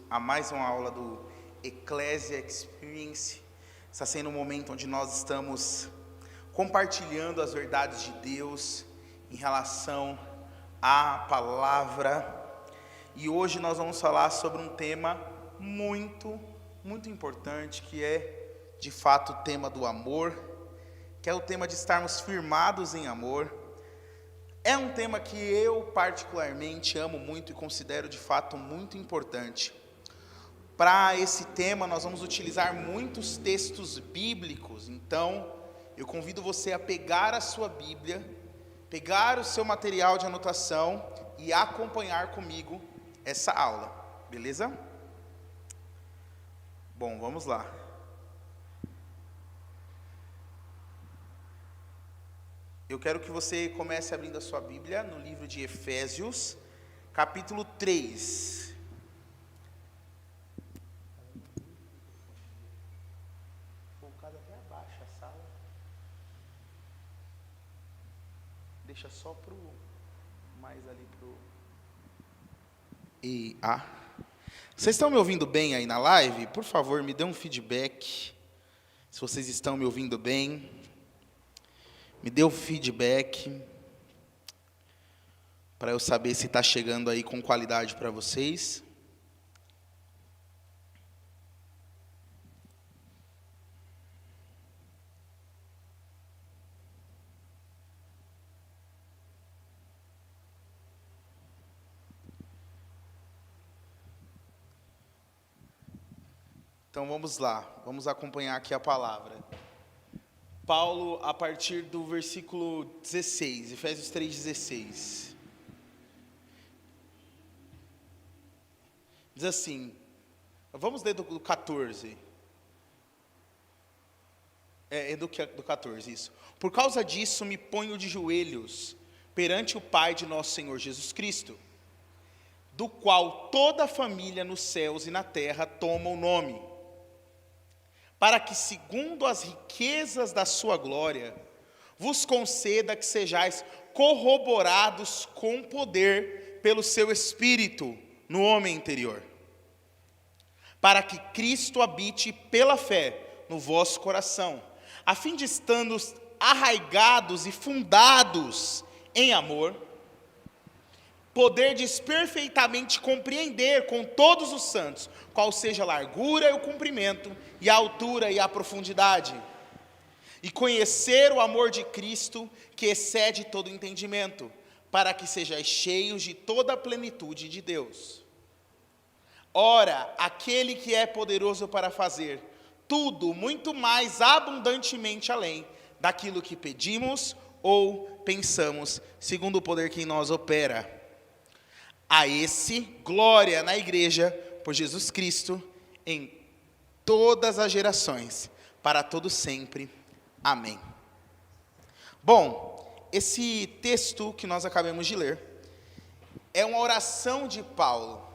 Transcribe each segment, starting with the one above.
a mais uma aula do Ecclesia Experience. Está sendo um momento onde nós estamos compartilhando as verdades de Deus em relação à palavra. E hoje nós vamos falar sobre um tema muito importante, que é de fato o tema do amor, que é o tema de estarmos firmados em amor. É um tema que eu particularmente amo muito e considero de fato muito importante. Para esse tema nós vamos utilizar muitos textos bíblicos, então eu convido você a pegar a sua Bíblia, pegar o seu material de anotação e acompanhar comigo essa aula, beleza? Bom, vamos lá. Eu quero que você comece abrindo a sua Bíblia no livro de Efésios, capítulo 3. Colocado até abaixo a sala. Deixa só pro mais ali pro Vocês estão me ouvindo bem aí na live? Por favor, me dê um feedback. Se vocês estão me ouvindo bem, me dê o feedback para eu saber se está chegando aí com qualidade para vocês. Então vamos lá, vamos acompanhar aqui a palavra. Paulo, a partir do versículo 16, Efésios 3,16. Diz assim, vamos ler do 14. Do 14, isso. Por causa disso me ponho de joelhos perante o Pai de nosso Senhor Jesus Cristo, do qual toda a família nos céus e na terra toma o nome, para que, segundo as riquezas da sua glória, vos conceda que sejais corroborados com poder pelo seu Espírito no homem interior, para que Cristo habite pela fé no vosso coração, a fim de estando arraigados e fundados em amor, poderdes perfeitamente compreender com todos os santos qual seja a largura e o comprimento, e a altura e a profundidade, e conhecer o amor de Cristo, que excede todo entendimento, para que sejais cheios de toda a plenitude de Deus. Ora, aquele que é poderoso para fazer tudo muito mais abundantemente além daquilo que pedimos ou pensamos, segundo o poder que em nós opera. A esse, glória na igreja, por Jesus Cristo, em todas as gerações, para todo sempre. Amém. Bom, esse texto que nós acabamos de ler, é uma oração de Paulo.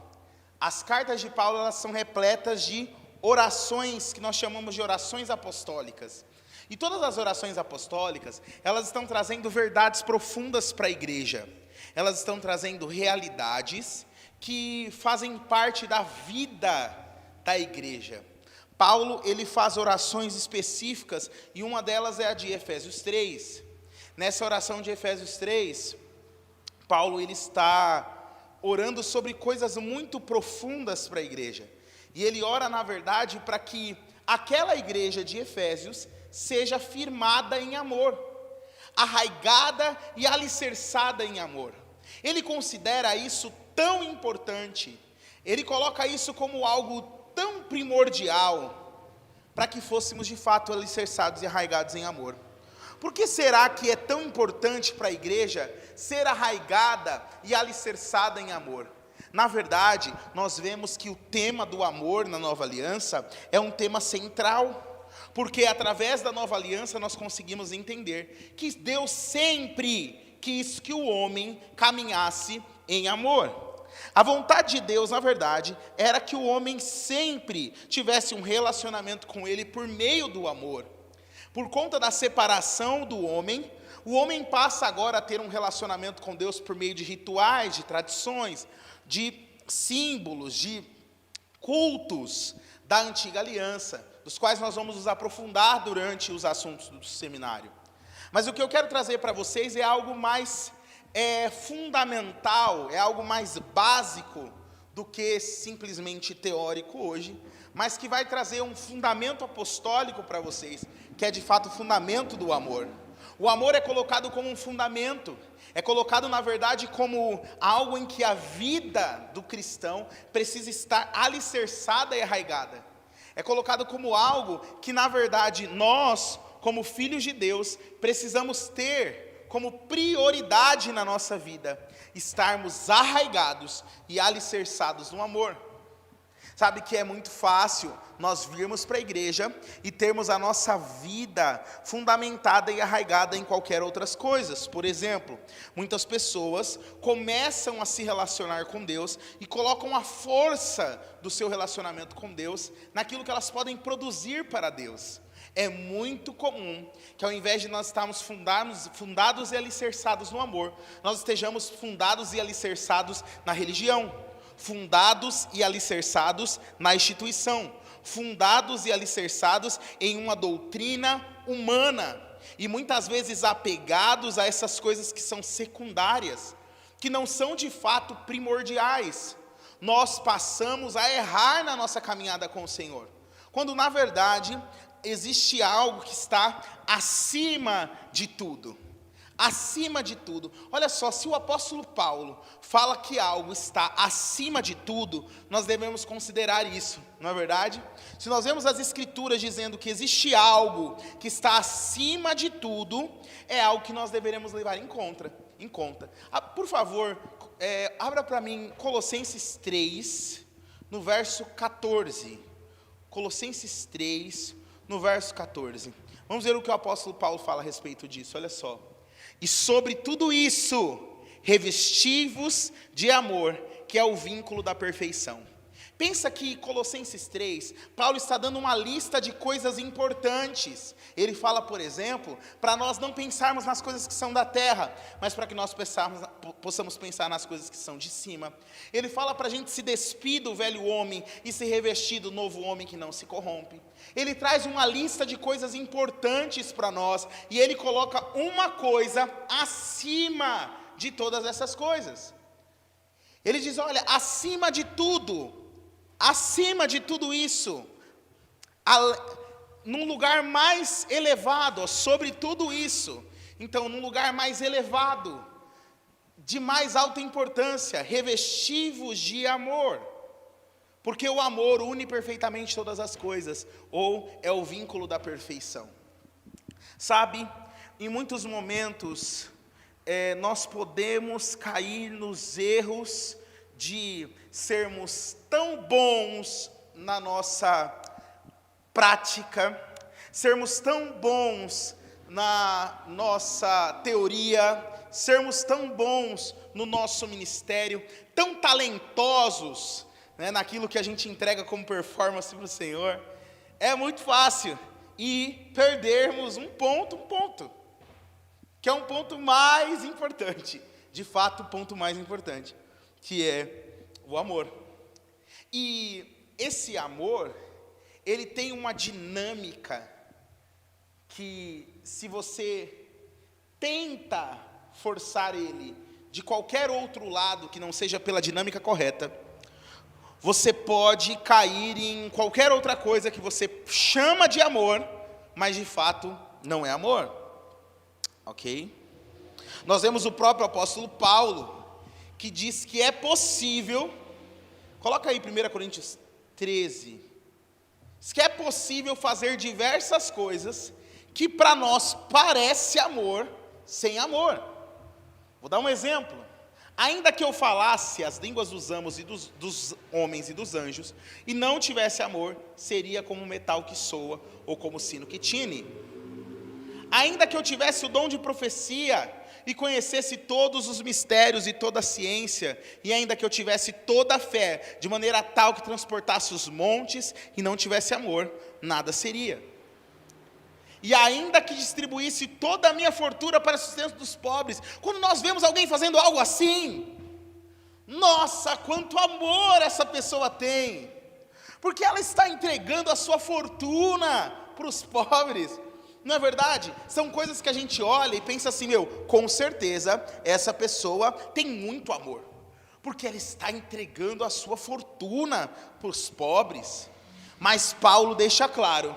As cartas de Paulo, elas são repletas de orações, que nós chamamos de orações apostólicas. E todas as orações apostólicas, elas estão trazendo verdades profundas para a igreja. Elas estão trazendo realidades que fazem parte da vida da igreja. Paulo, ele faz orações específicas, e uma delas é a de Efésios 3. Nessa oração de Efésios 3, Paulo, ele está orando sobre coisas muito profundas para a igreja. E ele ora, na verdade, para que aquela igreja de Efésios seja firmada em amor, arraigada e alicerçada em amor. Ele considera isso tão importante, ele coloca isso como algo tão primordial, para que fôssemos de fato alicerçados e arraigados em amor. Por que será que é tão importante para a igreja ser arraigada e alicerçada em amor? Na verdade, nós vemos que o tema do amor na nova aliança é um tema central, porque através da nova aliança nós conseguimos entender que Deus sempre quis que o homem caminhasse em amor. A vontade de Deus, na verdade, era que o homem sempre tivesse um relacionamento com Ele por meio do amor. Por conta da separação do homem, o homem passa agora a ter um relacionamento com Deus por meio de rituais, de tradições, de símbolos, de cultos da antiga aliança, dos quais nós vamos nos aprofundar durante os assuntos do seminário. Mas o que eu quero trazer para vocês é algo mais fundamental, é algo mais básico do que simplesmente teórico hoje, mas que vai trazer um fundamento apostólico para vocês, que é de fato o fundamento do amor. O amor é colocado como um fundamento, é colocado na verdade como algo em que a vida do cristão precisa estar alicerçada e arraigada. É colocado como algo que na verdade nós, como filhos de Deus, precisamos ter como prioridade na nossa vida, estarmos arraigados e alicerçados no amor. Sabe que é muito fácil nós virmos para a igreja e termos a nossa vida fundamentada e arraigada em qualquer outras coisas. Por exemplo, muitas pessoas começam a se relacionar com Deus e colocam a força do seu relacionamento com Deus naquilo que elas podem produzir para Deus. É muito comum que ao invés de nós estarmos fundados e alicerçados no amor, nós estejamos fundados e alicerçados na religião, fundados e alicerçados na instituição, fundados e alicerçados em uma doutrina humana, e muitas vezes apegados a essas coisas que são secundárias, que não são de fato primordiais. Nós passamos a errar na nossa caminhada com o Senhor, quando na verdade existe algo que está acima de tudo. Acima de tudo. Olha só, se o apóstolo Paulo fala que algo está acima de tudo, nós devemos considerar isso, não é verdade? Se nós vemos as escrituras dizendo que existe algo que está acima de tudo, é algo que nós deveremos levar em conta. Por favor, abra para mim Colossenses 3, no verso 14. Colossenses 3, no verso 14. Vamos ver o que o apóstolo Paulo fala a respeito disso, olha só. E sobre tudo isso, revesti-vos de amor, que é o vínculo da perfeição. Pensa que Colossenses 3, Paulo está dando uma lista de coisas importantes. Ele fala, por exemplo, para nós não pensarmos nas coisas que são da terra, mas para que nós possamos pensar nas coisas que são de cima. Ele fala para a gente se despir do velho homem e se revestir do novo homem que não se corrompe. Ele traz uma lista de coisas importantes para nós, e ele coloca uma coisa acima de todas essas coisas. Ele diz, olha, acima de tudo isso, num lugar mais elevado, sobre tudo isso, então num lugar mais elevado, de mais alta importância, revesti-vos de amor, porque o amor une perfeitamente todas as coisas, ou é o vínculo da perfeição. Sabe, em muitos momentos, nós podemos cair nos erros de sermos tão bons na nossa prática, sermos tão bons na nossa teoria, sermos tão bons no nosso ministério, tão talentosos, né, naquilo que a gente entrega como performance para o Senhor. É muito fácil e perdermos um ponto, que é um ponto mais importante, de fato o ponto mais importante, que é o amor. E esse amor, ele tem uma dinâmica que, se você tenta forçar ele de qualquer outro lado que não seja pela dinâmica correta, você pode cair em qualquer outra coisa que você chama de amor, mas de fato não é amor. Ok? Nós vemos o próprio apóstolo Paulo, que diz que é possível, coloca aí 1 Coríntios 13, diz que é possível fazer diversas coisas que para nós parece amor, sem amor. Vou dar um exemplo. Ainda que eu falasse as línguas dos homens e dos anjos, e não tivesse amor, seria como metal que soa, ou como sino que tine. Ainda que eu tivesse o dom de profecia, e conhecesse todos os mistérios e toda a ciência, e ainda que eu tivesse toda a fé, de maneira tal que transportasse os montes, e não tivesse amor, nada seria. E ainda que distribuísse toda a minha fortuna para o sustento dos pobres. Quando nós vemos alguém fazendo algo assim, nossa, quanto amor essa pessoa tem! Porque ela está entregando a sua fortuna para os pobres. Não é verdade? São coisas que a gente olha e pensa assim, com certeza essa pessoa tem muito amor, porque ela está entregando a sua fortuna para os pobres. Mas Paulo deixa claro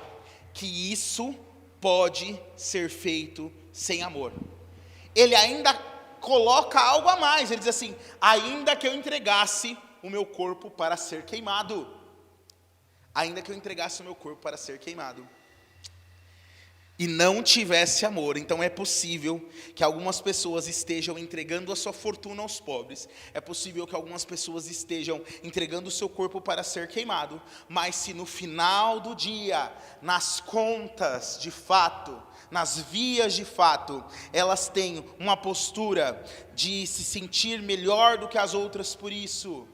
que isso pode ser feito sem amor. Ele ainda coloca algo a mais, ele diz assim, ainda que eu entregasse o meu corpo para ser queimado. Ainda que eu entregasse o meu corpo para ser queimado e não tivesse amor. Então é possível que algumas pessoas estejam entregando a sua fortuna aos pobres, é possível que algumas pessoas estejam entregando o seu corpo para ser queimado, mas se no final do dia, nas contas de fato, nas vias de fato, elas têm uma postura de se sentir melhor do que as outras por isso,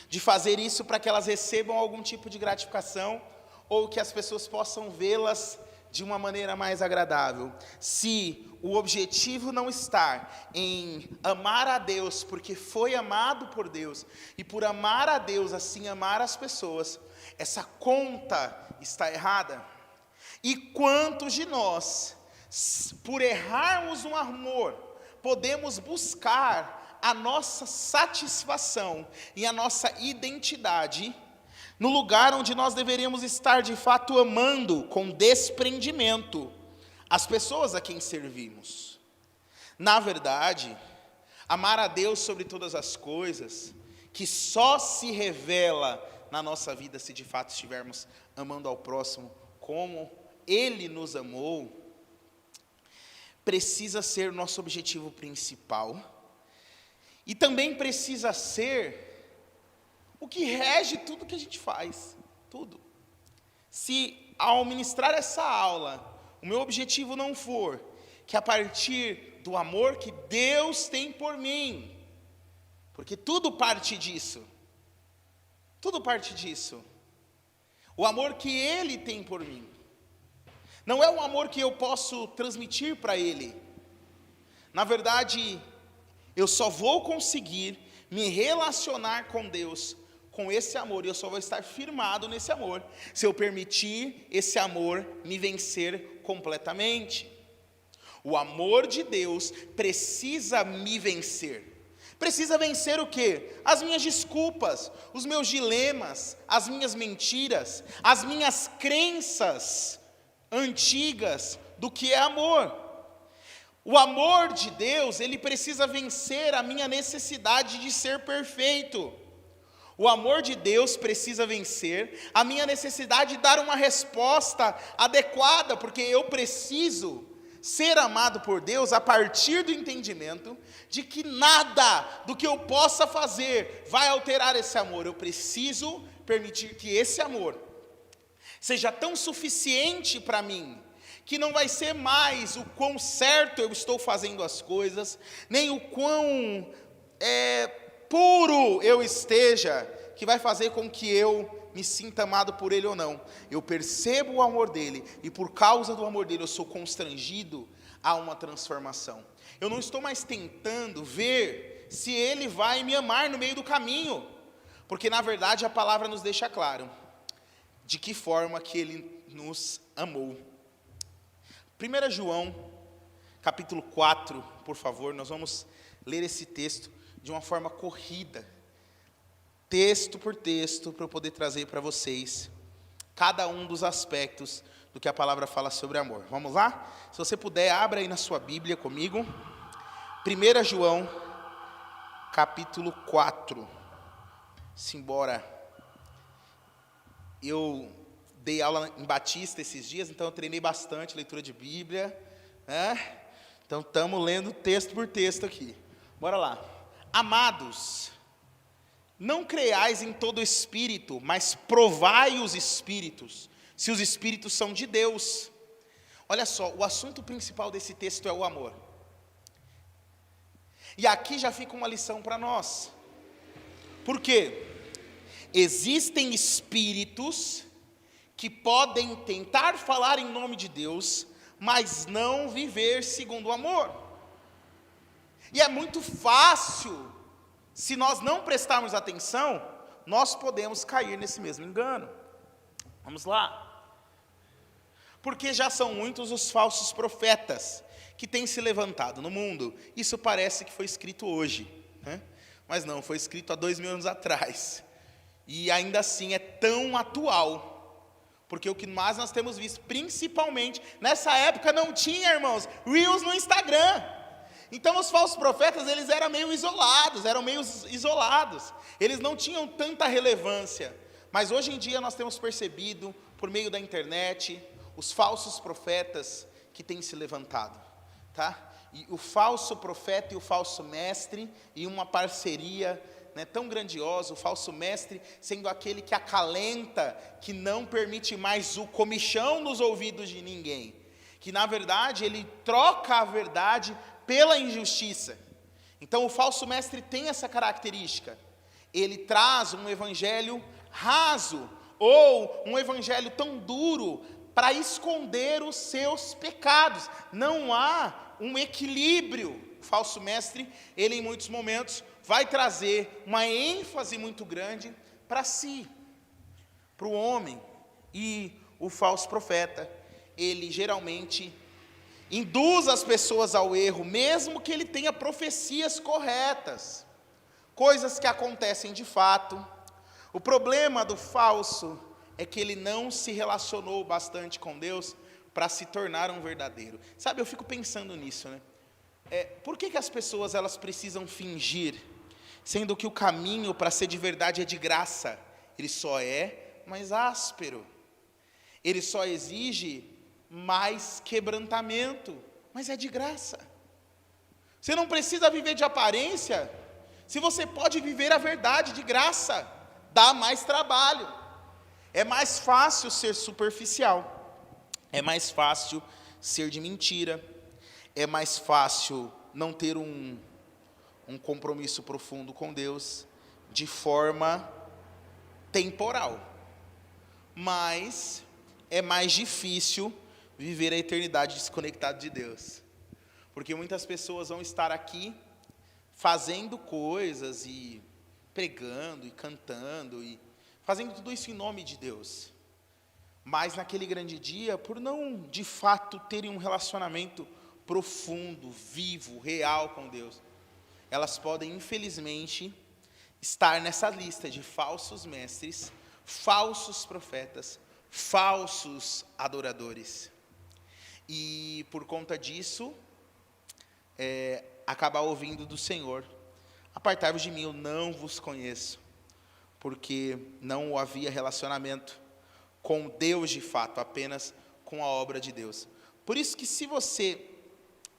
de fazer isso para que elas recebam algum tipo de gratificação, ou que as pessoas possam vê-las de uma maneira mais agradável. Se o objetivo não está em amar a Deus, porque foi amado por Deus, e por amar a Deus, assim amar as pessoas, essa conta está errada. E quantos de nós, por errarmos no amor, podemos buscar a nossa satisfação e a nossa identidade no lugar onde nós deveríamos estar de fato amando com desprendimento as pessoas a quem servimos. Na verdade, amar a Deus sobre todas as coisas, que só se revela na nossa vida se de fato estivermos amando ao próximo como Ele nos amou, precisa ser o nosso objetivo principal, e também precisa ser o que rege tudo que a gente faz, tudo. Se ao ministrar essa aula, o meu objetivo não for que a partir do amor que Deus tem por mim, porque tudo parte disso, o amor que Ele tem por mim, não é um amor que eu posso transmitir para Ele. Na verdade, eu só vou conseguir me relacionar com Deus com esse amor, e eu só vou estar firmado nesse amor se eu permitir esse amor me vencer completamente. O amor de Deus precisa me vencer. Precisa vencer o quê? As minhas desculpas, os meus dilemas, as minhas mentiras, as minhas crenças antigas do que é amor. O amor de Deus, ele precisa vencer a minha necessidade de ser perfeito. O amor de Deus precisa vencer a minha necessidade de dar uma resposta adequada, porque eu preciso ser amado por Deus a partir do entendimento de que nada do que eu possa fazer vai alterar esse amor. Eu preciso permitir que esse amor seja tão suficiente para mim, que não vai ser mais o quão certo eu estou fazendo as coisas, nem o quão puro eu esteja, que vai fazer com que eu me sinta amado por Ele ou não. Eu percebo o amor dEle, e por causa do amor dEle eu sou constrangido a uma transformação. Eu não estou mais tentando ver se Ele vai me amar no meio do caminho, porque na verdade a palavra nos deixa claro de que forma que Ele nos amou. 1 João, capítulo 4, por favor, nós vamos ler esse texto de uma forma corrida, texto por texto, para eu poder trazer para vocês cada um dos aspectos do que a palavra fala sobre amor. Vamos lá? Se você puder, abra aí na sua Bíblia comigo, 1 João, capítulo 4. Simbora. Eu dei aula em Batista esses dias, então eu treinei bastante leitura de Bíblia, né? Então estamos lendo texto por texto aqui. Bora lá. Amados, não creiais em todo espírito, mas provai os espíritos, se os espíritos são de Deus. Olha só, o assunto principal desse texto é o amor. E aqui já fica uma lição para nós. Por quê? Existem espíritos que podem tentar falar em nome de Deus, mas não viver segundo o amor. E é muito fácil, se nós não prestarmos atenção, nós podemos cair nesse mesmo engano. Vamos lá. Porque já são muitos os falsos profetas que têm se levantado no mundo. Isso parece que foi escrito hoje, né? Mas não, foi escrito há 2000 anos atrás. E ainda assim é tão atual. Porque o que mais nós temos visto, principalmente, nessa época não tinha, irmãos, Reels no Instagram. Então os falsos profetas, eles eram meio isolados. Eles não tinham tanta relevância. Mas hoje em dia nós temos percebido, por meio da internet, os falsos profetas que têm se levantado, tá? E o falso profeta e o falso mestre, e uma parceria, né, tão grandiosa, o falso mestre sendo aquele que acalenta, que não permite mais o comichão nos ouvidos de ninguém, que na verdade ele troca a verdade pela injustiça. Então o falso mestre tem essa característica, ele traz um evangelho raso, ou um evangelho tão duro, para esconder os seus pecados. Não há um equilíbrio. O falso mestre, ele em muitos momentos vai trazer uma ênfase muito grande para si, para o homem. E o falso profeta, ele geralmente induz as pessoas ao erro, mesmo que ele tenha profecias corretas, coisas que acontecem de fato. O problema do falso é que ele não se relacionou bastante com Deus para se tornar um verdadeiro. Sabe, eu fico pensando nisso, né? Por que as pessoas elas precisam fingir, sendo que o caminho para ser de verdade é de graça? Ele só é mais áspero. Ele só exige mais quebrantamento, mas é de graça. Você não precisa viver de aparência, se você pode viver a verdade de graça, dá mais trabalho. É mais fácil ser superficial, é mais fácil ser de mentira, é mais fácil não ter um compromisso profundo com Deus, de forma temporal. Mas é mais difícil viver a eternidade desconectado de Deus. Porque muitas pessoas vão estar aqui fazendo coisas e pregando e cantando e fazendo tudo isso em nome de Deus, mas naquele grande dia, por não de fato terem um relacionamento profundo, vivo, real com Deus, elas podem infelizmente estar nessa lista de falsos mestres, falsos profetas, falsos adoradores, e por conta disso, acabar ouvindo do Senhor: apartai-vos de mim, eu não vos conheço, porque não havia relacionamento com Deus de fato, apenas com a obra de Deus. Por isso que se você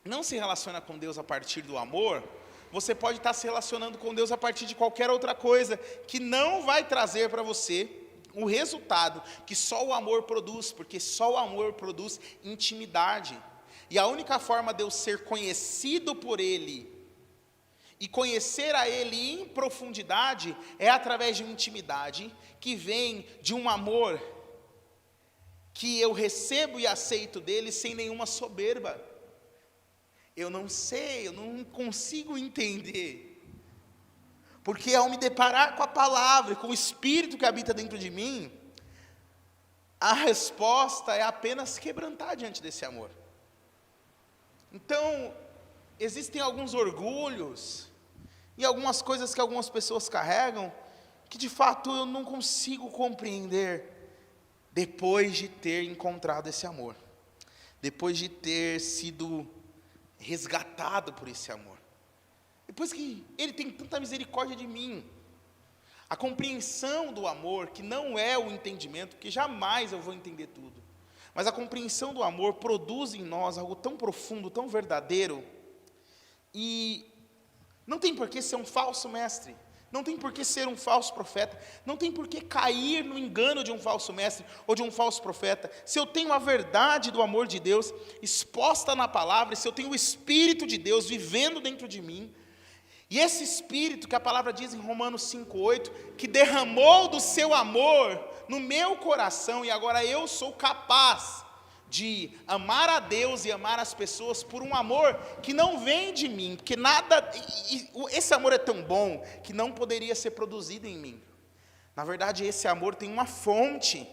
não se relaciona com Deus a partir do amor, você pode estar se relacionando com Deus a partir de qualquer outra coisa, que não vai trazer para você o resultado que só o amor produz, porque só o amor produz intimidade. E a única forma de eu ser conhecido por Ele, e conhecer a Ele em profundidade, é através de uma intimidade que vem de um amor que eu recebo e aceito dele sem nenhuma soberba. Eu não sei, eu não consigo entender, porque ao me deparar com a palavra, com o Espírito que habita dentro de mim, a resposta é apenas quebrantar diante desse amor. Então, existem alguns orgulhos e algumas coisas que algumas pessoas carregam, que de fato eu não consigo compreender, depois de ter encontrado esse amor, depois de ter sido resgatado por esse amor, depois que Ele tem tanta misericórdia de mim. A compreensão do amor, que não é o entendimento, porque jamais eu vou entender tudo, mas a compreensão do amor produz em nós algo tão profundo, tão verdadeiro, e não tem por que ser um falso mestre, não tem por que ser um falso profeta, não tem por que cair no engano de um falso mestre ou de um falso profeta. Se eu tenho a verdade do amor de Deus exposta na palavra, se eu tenho o Espírito de Deus vivendo dentro de mim, e esse Espírito que a palavra diz em Romanos 5,8, que derramou do seu amor no meu coração, e agora eu sou capaz de amar a Deus e amar as pessoas por um amor que não vem de mim, porque esse amor é tão bom que não poderia ser produzido em mim. Na verdade, esse amor tem uma fonte,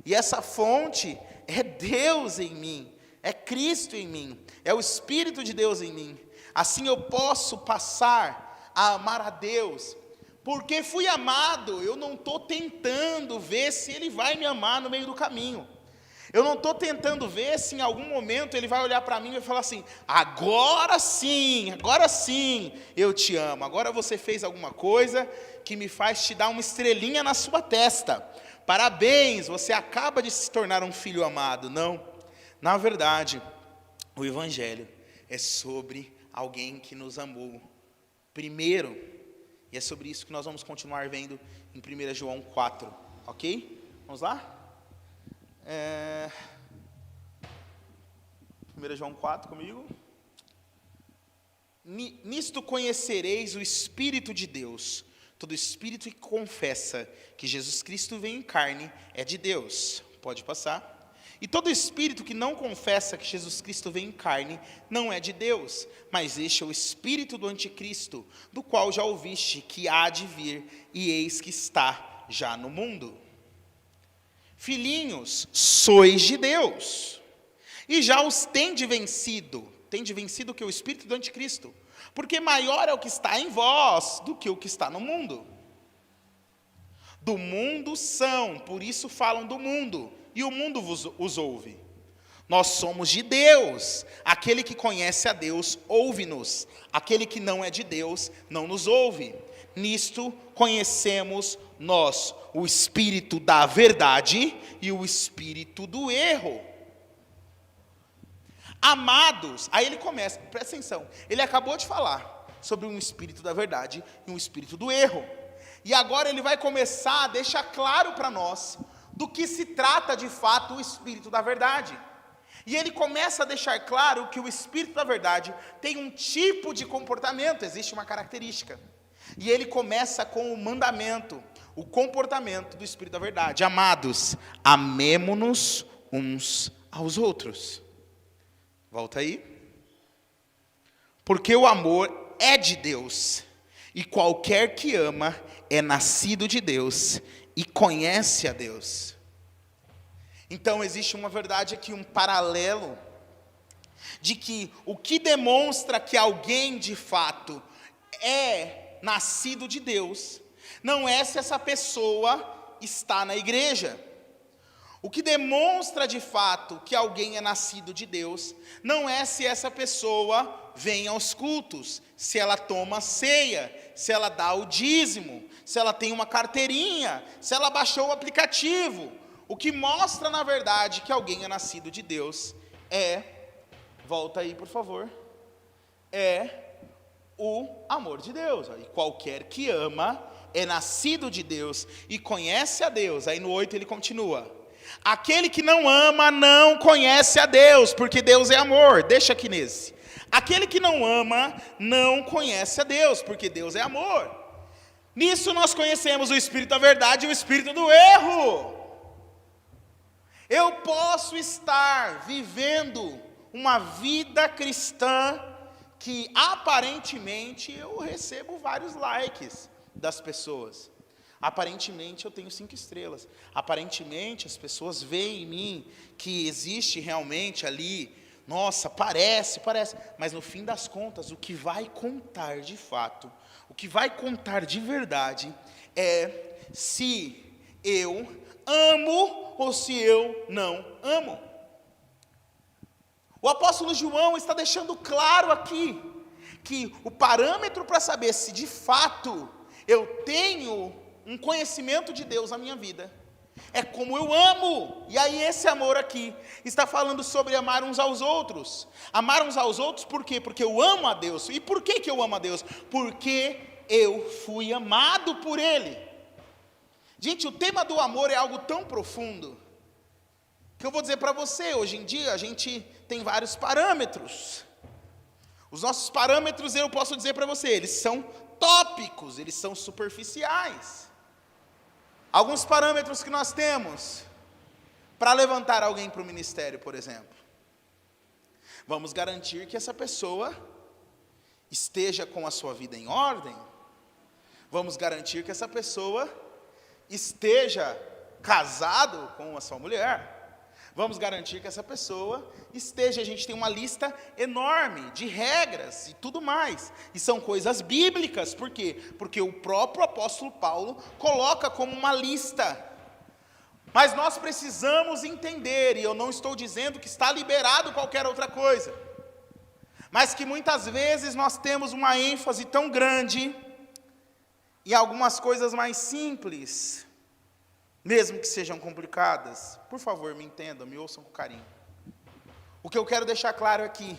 E essa fonte é Deus em mim, é Cristo em mim, é o Espírito de Deus em mim. Assim eu posso passar a amar a Deus, porque fui amado. Eu não estou tentando ver se Ele vai me amar no meio do caminho. Eu não estou tentando ver se em algum momento Ele vai olhar para mim e vai falar assim: agora sim, eu te amo. Agora você fez alguma coisa que me faz te dar uma estrelinha na sua testa. Parabéns, você acaba de se tornar um filho amado. Não, na verdade, o Evangelho é sobre alguém que nos amou primeiro. E é sobre isso que nós vamos continuar vendo em 1 João 4, ok? Vamos lá? 1 João 4 comigo. Nisto conhecereis o Espírito de Deus. Todo espírito que confessa que Jesus Cristo veio em carne é de Deus. Pode passar. E todo espírito que não confessa que Jesus Cristo veio em carne não é de Deus, mas este é o espírito do anticristo, do qual já ouviste que há de vir, e eis que está já no mundo. Filhinhos, sois de Deus, e já os tende vencido o que? O espírito do anticristo, porque maior é o que está em vós do que o que está no mundo. Do mundo são, por isso falam do mundo, e o mundo os ouve. Nós somos de Deus. Aquele que conhece a Deus, ouve-nos. Aquele que não é de Deus, não nos ouve. Nisto conhecemos nós o espírito da verdade e o espírito do erro. Amados, aí ele começa, presta atenção, ele acabou de falar sobre um espírito da verdade e um espírito do erro. E agora ele vai começar a deixar claro para nós do que se trata de fato o espírito da verdade. E ele começa a deixar claro que o espírito da verdade tem um tipo de comportamento, existe uma característica. E ele começa com o mandamento, o comportamento do espírito da verdade. Amados, amemo-nos uns aos outros. Volta aí. Porque o amor é de Deus, e qualquer que ama é nascido de Deus e conhece a Deus. Então existe uma verdade aqui, um paralelo, de que o que demonstra que alguém de fato é nascido de Deus, não é se essa pessoa está na igreja. O que demonstra de fato que alguém é nascido de Deus, não é se essa pessoa vem aos cultos, se ela toma ceia, se ela dá o dízimo, se ela tem uma carteirinha, se ela baixou o aplicativo. O que mostra na verdade que alguém é nascido de Deus volta aí por favor, é o amor de Deus. E qualquer que ama é nascido de Deus e conhece a Deus. Aí no 8 ele continua: aquele que não ama não conhece a Deus, porque Deus é amor. Deixa aqui nesse. Aquele que não ama não conhece a Deus, porque Deus é amor. Nisso nós conhecemos o espírito da verdade e o espírito do erro. Eu posso estar vivendo uma vida cristã que aparentemente eu recebo vários likes das pessoas. Aparentemente eu tenho 5 estrelas. Aparentemente as pessoas veem em mim que existe realmente ali, nossa, parece. Mas no fim das contas, o que vai contar de fato, o que vai contar de verdade, é se eu amo ou se eu não amo. O apóstolo João está deixando claro aqui, que o parâmetro para saber se de fato eu tenho um conhecimento de Deus na minha vida, é como eu amo. E aí esse amor aqui está falando sobre amar uns aos outros. Amar uns aos outros por quê? Porque eu amo a Deus. E por que eu amo a Deus? Porque eu fui amado por Ele. Gente, o tema do amor é algo tão profundo, que eu vou dizer para você, hoje em dia a gente tem vários parâmetros. Os nossos parâmetros, eu posso dizer para você, eles são tópicos, eles são superficiais. Alguns parâmetros que nós temos para levantar alguém para o ministério, por exemplo. Vamos garantir que essa pessoa esteja com a sua vida em ordem. Vamos garantir que essa pessoa esteja casado com a sua mulher. Vamos garantir que essa pessoa esteja. A gente tem uma lista enorme de regras e tudo mais. E são coisas bíblicas. Por quê? Porque o próprio apóstolo Paulo coloca como uma lista. Mas nós precisamos entender, e eu não estou dizendo que está liberado qualquer outra coisa, mas que muitas vezes nós temos uma ênfase tão grande em algumas coisas mais simples, mesmo que sejam complicadas. Por favor, me entendam, me ouçam com carinho. O que eu quero deixar claro aqui,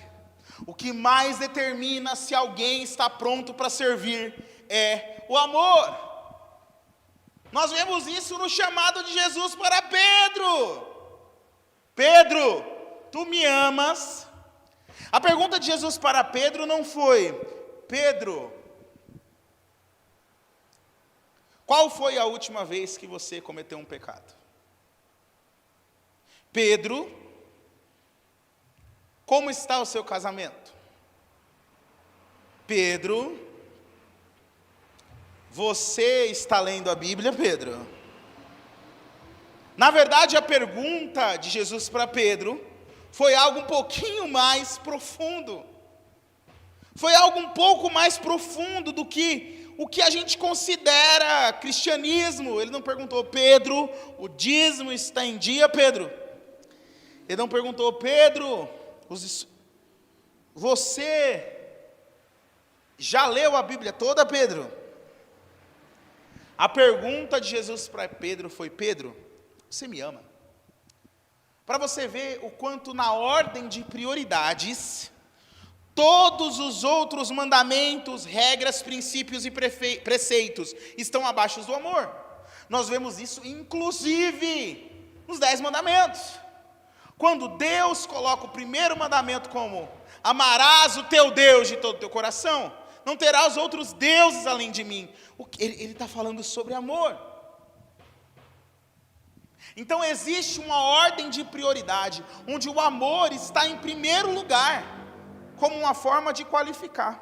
o que mais determina se alguém está pronto para servir é o amor. Nós vemos isso no chamado de Jesus para Pedro. Pedro, tu me amas? A pergunta de Jesus para Pedro não foi: Pedro, qual foi a última vez que você cometeu um pecado? Pedro, como está o seu casamento? Pedro, você está lendo a Bíblia, Pedro? Na verdade, a pergunta de Jesus para Pedro foi algo um pouquinho mais profundo. Foi algo um pouco mais profundo do que o que a gente considera cristianismo. Ele não perguntou: Pedro, o dízimo está em dia, Pedro? Ele não perguntou: Pedro, você já leu a Bíblia toda, Pedro? A pergunta de Jesus para Pedro foi: Pedro, você me ama? Para você ver o quanto na ordem de prioridades, todos os outros mandamentos, regras, princípios e preceitos estão abaixo do amor. Nós vemos isso inclusive nos 10 mandamentos. Quando Deus coloca o primeiro mandamento como: amarás o teu Deus de todo o teu coração, não terás outros deuses além de mim. Ele está falando sobre amor. Então existe uma ordem de prioridade, onde o amor está em primeiro lugar, como uma forma de qualificar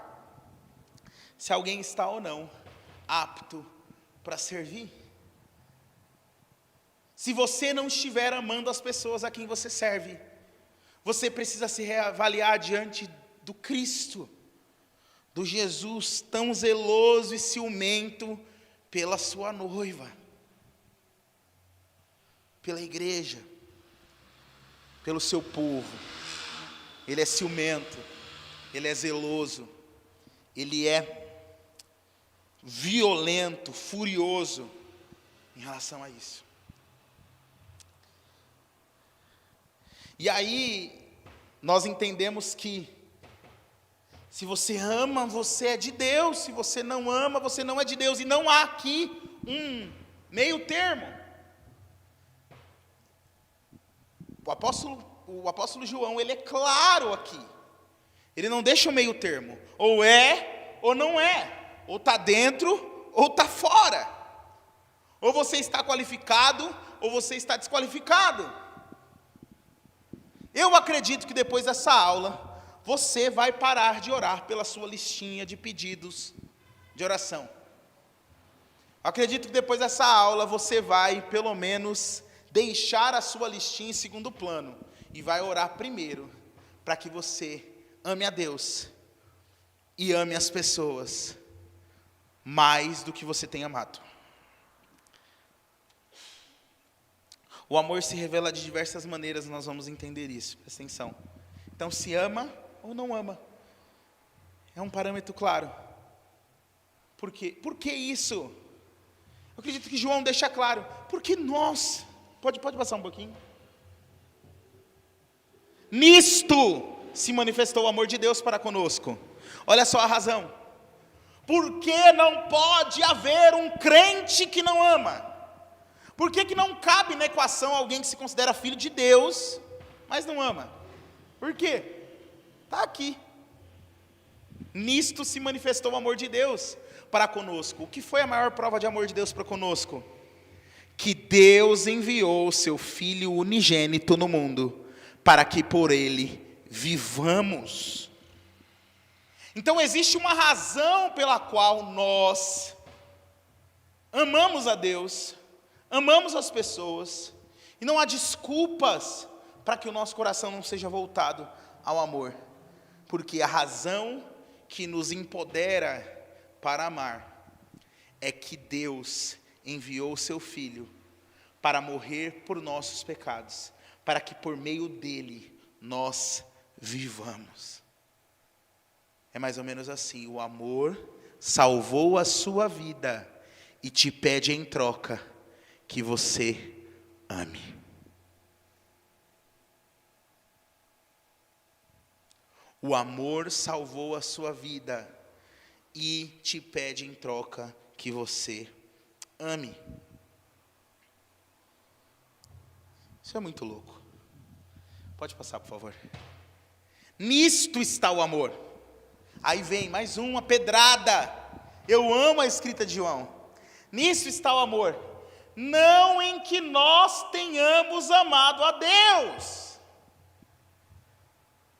se alguém está ou não apto para servir. Se você não estiver amando as pessoas a quem você serve, você precisa se reavaliar diante do Cristo, do Jesus tão zeloso e ciumento pela sua noiva, pela igreja, pelo seu povo. Ele é ciumento, ele é zeloso, ele é violento, furioso em relação a isso. E aí, nós entendemos que se você ama, você é de Deus. Se você não ama, você não é de Deus. E não há aqui um meio termo. O apóstolo João, ele é claro aqui. Ele não deixa o meio termo. Ou é, ou não é. Ou está dentro, ou está fora. Ou você está qualificado, ou você está desqualificado. Eu acredito que depois dessa aula, você vai parar de orar pela sua listinha de pedidos de oração. Acredito que depois dessa aula, você vai, pelo menos, deixar a sua listinha em segundo plano e vai orar primeiro, para que você ame a Deus e ame as pessoas mais do que você tem amado. O amor se revela de diversas maneiras, nós vamos entender isso, presta atenção. Então, se ama ou não ama, é um parâmetro claro. Por quê? Por que isso? Eu acredito que João deixa claro, porque nós, pode passar um pouquinho, nisto se manifestou o amor de Deus para conosco. Olha só a razão, porque não pode haver um crente que não ama. Por que não cabe na equação alguém que se considera filho de Deus, mas não ama? Por quê? Está aqui. Nisto se manifestou o amor de Deus para conosco. O que foi a maior prova de amor de Deus para conosco? Que Deus enviou o seu Filho unigênito no mundo, para que por ele vivamos. Então existe uma razão pela qual nós amamos a Deus, amamos as pessoas, e não há desculpas para que o nosso coração não seja voltado ao amor, porque a razão que nos empodera para amar é que Deus enviou o seu Filho para morrer por nossos pecados, para que por meio dele nós vivamos. É mais ou menos assim: o amor salvou a sua vida e te pede em troca que você ame. O amor salvou a sua vida e te pede em troca que você ame. Isso é muito louco. Pode passar, por favor. Nisto está o amor. Aí vem mais uma pedrada. Eu amo a escrita de João. Nisto está o amor. Não em que nós tenhamos amado a Deus.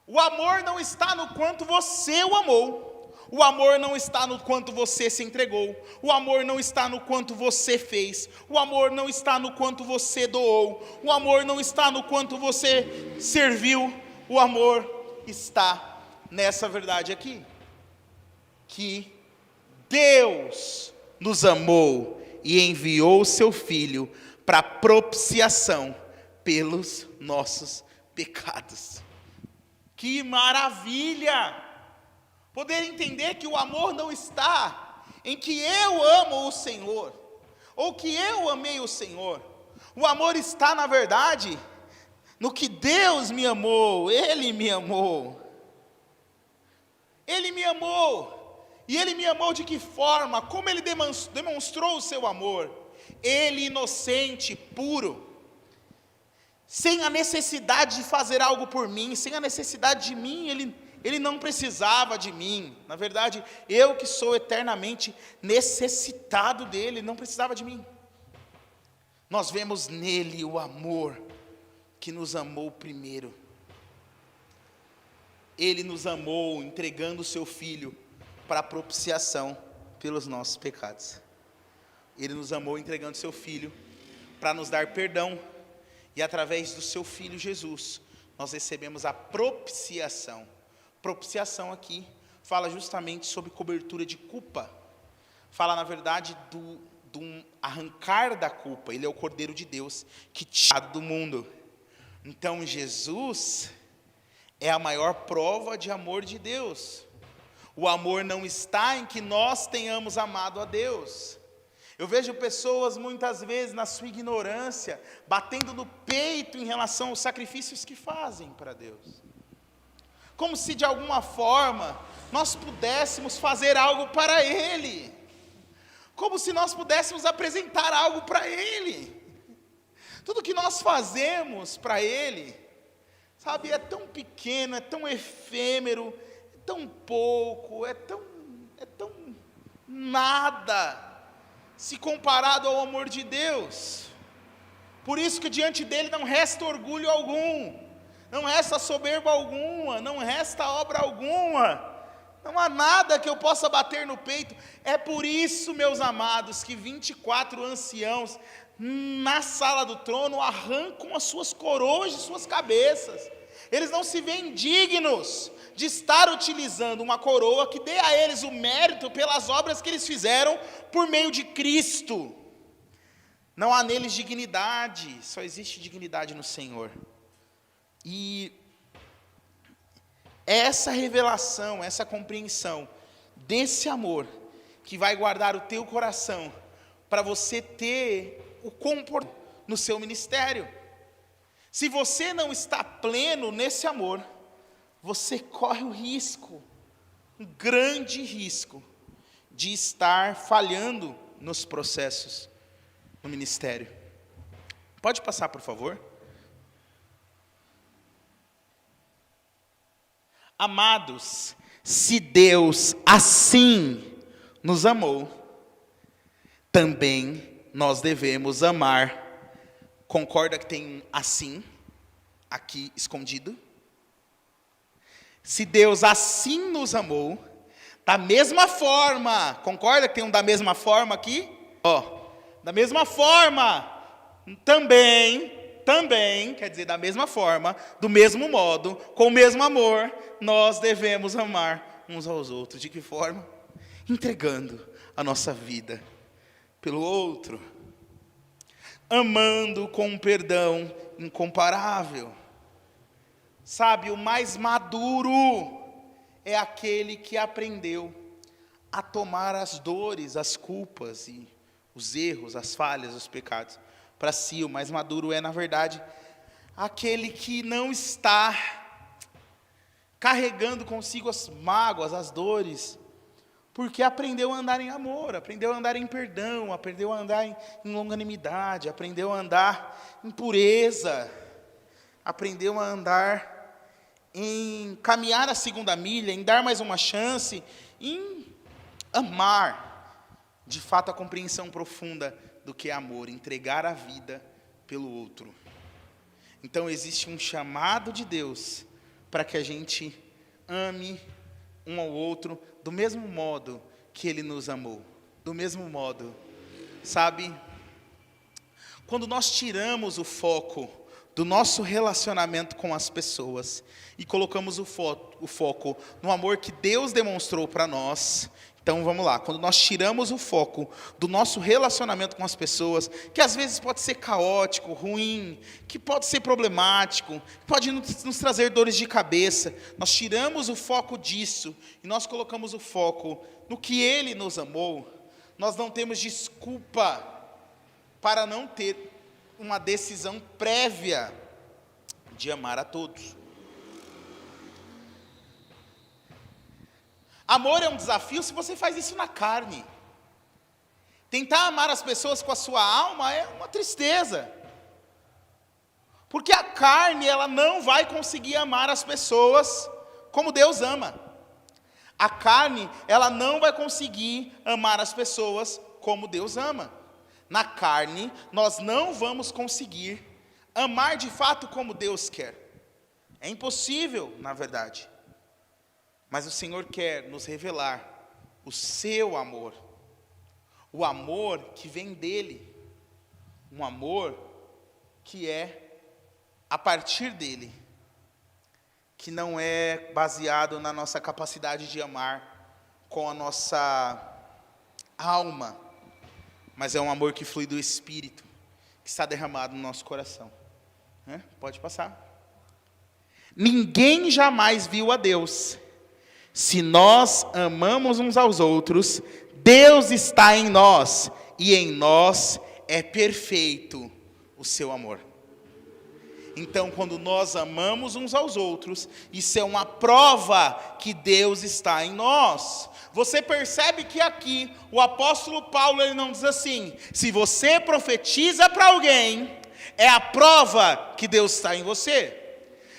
O amor não está no quanto você o amou. O amor não está no quanto você se entregou. O amor não está no quanto você fez. O amor não está no quanto você doou. O amor não está no quanto você serviu. O amor está nessa verdade aqui: que Deus nos amou e enviou o seu Filho para propiciação pelos nossos pecados. Que maravilha! Poder entender que o amor não está em que eu amo o Senhor, ou que eu amei o Senhor. O amor está, na verdade, no que Deus me amou. Ele me amou. Ele me amou. E Ele me amou de que forma? Como Ele demonstrou o seu amor? Ele, inocente, puro, sem a necessidade de fazer algo por mim, sem a necessidade de mim, Ele não precisava de mim. Na verdade, eu que sou eternamente necessitado dele, não precisava de mim. Nós vemos nele o amor que nos amou primeiro. Ele nos amou entregando o seu Filho para a propiciação pelos nossos pecados. Ele nos amou entregando o seu Filho para nos dar perdão. E através do seu Filho Jesus, nós recebemos a propiciação. Propiciação aqui fala justamente sobre cobertura de culpa. Fala, na verdade, do arrancar da culpa. Ele é o Cordeiro de Deus que tira do mundo. Então, Jesus é a maior prova de amor de Deus. O amor não está em que nós tenhamos amado a Deus. Eu vejo pessoas, muitas vezes, na sua ignorância, batendo no peito em relação aos sacrifícios que fazem para Deus. Como se de alguma forma nós pudéssemos fazer algo para Ele. Como se nós pudéssemos apresentar algo para Ele. Tudo que nós fazemos para Ele, sabe, é tão pequeno, é tão efêmero, é tão pouco, é tão nada, se comparado ao amor de Deus. Por isso que diante dele não resta orgulho algum, não resta soberba alguma, não resta obra alguma, não há nada que eu possa bater no peito. É por isso, meus amados, que 24 anciãos na sala do trono arrancam as suas coroas de suas cabeças. Eles não se veem dignos de estar utilizando uma coroa que dê a eles o mérito pelas obras que eles fizeram por meio de Cristo. Não há neles dignidade, só existe dignidade no Senhor. E essa revelação, essa compreensão desse amor que vai guardar o teu coração para você ter o comportamento no seu ministério. Se você não está pleno nesse amor, você corre o risco, um grande risco, de estar falhando nos processos no ministério. Pode passar, por favor? Amados, se Deus assim nos amou, também nós devemos amar. Concorda que tem um assim, aqui escondido? Se Deus assim nos amou, da mesma forma, concorda que tem um da mesma forma aqui? Da mesma forma, também, quer dizer, da mesma forma, do mesmo modo, com o mesmo amor, nós devemos amar uns aos outros. De que forma? Entregando a nossa vida pelo outro, amando com um perdão incomparável. Sabe, o mais maduro é aquele que aprendeu a tomar as dores, as culpas e os erros, as falhas, os pecados para si. O mais maduro é, na verdade, aquele que não está carregando consigo as mágoas, as dores, porque aprendeu a andar em amor, aprendeu a andar em perdão, aprendeu a andar em longanimidade, aprendeu a andar em pureza, aprendeu a andar em caminhar a segunda milha, em dar mais uma chance, em amar, de fato, a compreensão profunda do que é amor, entregar a vida pelo outro. Então existe um chamado de Deus para que a gente ame um ao outro do mesmo modo que Ele nos amou, do mesmo modo, sabe? Quando nós tiramos o foco do nosso relacionamento com as pessoas e colocamos o foco no amor que Deus demonstrou para nós. Então vamos lá, quando nós tiramos o foco do nosso relacionamento com as pessoas, que às vezes pode ser caótico, ruim, que pode ser problemático, que pode nos trazer dores de cabeça, nós tiramos o foco disso e nós colocamos o foco no que Ele nos amou, nós não temos desculpa para não ter uma decisão prévia de amar a todos. Amor é um desafio se você faz isso na carne. Tentar amar as pessoas com a sua alma é uma tristeza. Porque a carne, ela não vai conseguir amar as pessoas como Deus ama. A carne, ela não vai conseguir amar as pessoas como Deus ama. Na carne, nós não vamos conseguir amar de fato como Deus quer. É impossível, na verdade. Mas o Senhor quer nos revelar o seu amor. O amor que vem dEle. Um amor que é a partir dEle. Que não é baseado na nossa capacidade de amar com a nossa alma. Mas é um amor que flui do Espírito, que está derramado no nosso coração. Pode passar. Ninguém jamais viu a Deus. Se nós amamos uns aos outros, Deus está em nós, e em nós é perfeito o seu amor. Então, quando nós amamos uns aos outros, isso é uma prova que Deus está em nós. Você percebe que aqui, o apóstolo Paulo, ele não diz assim: se você profetiza para alguém, é a prova que Deus está em você.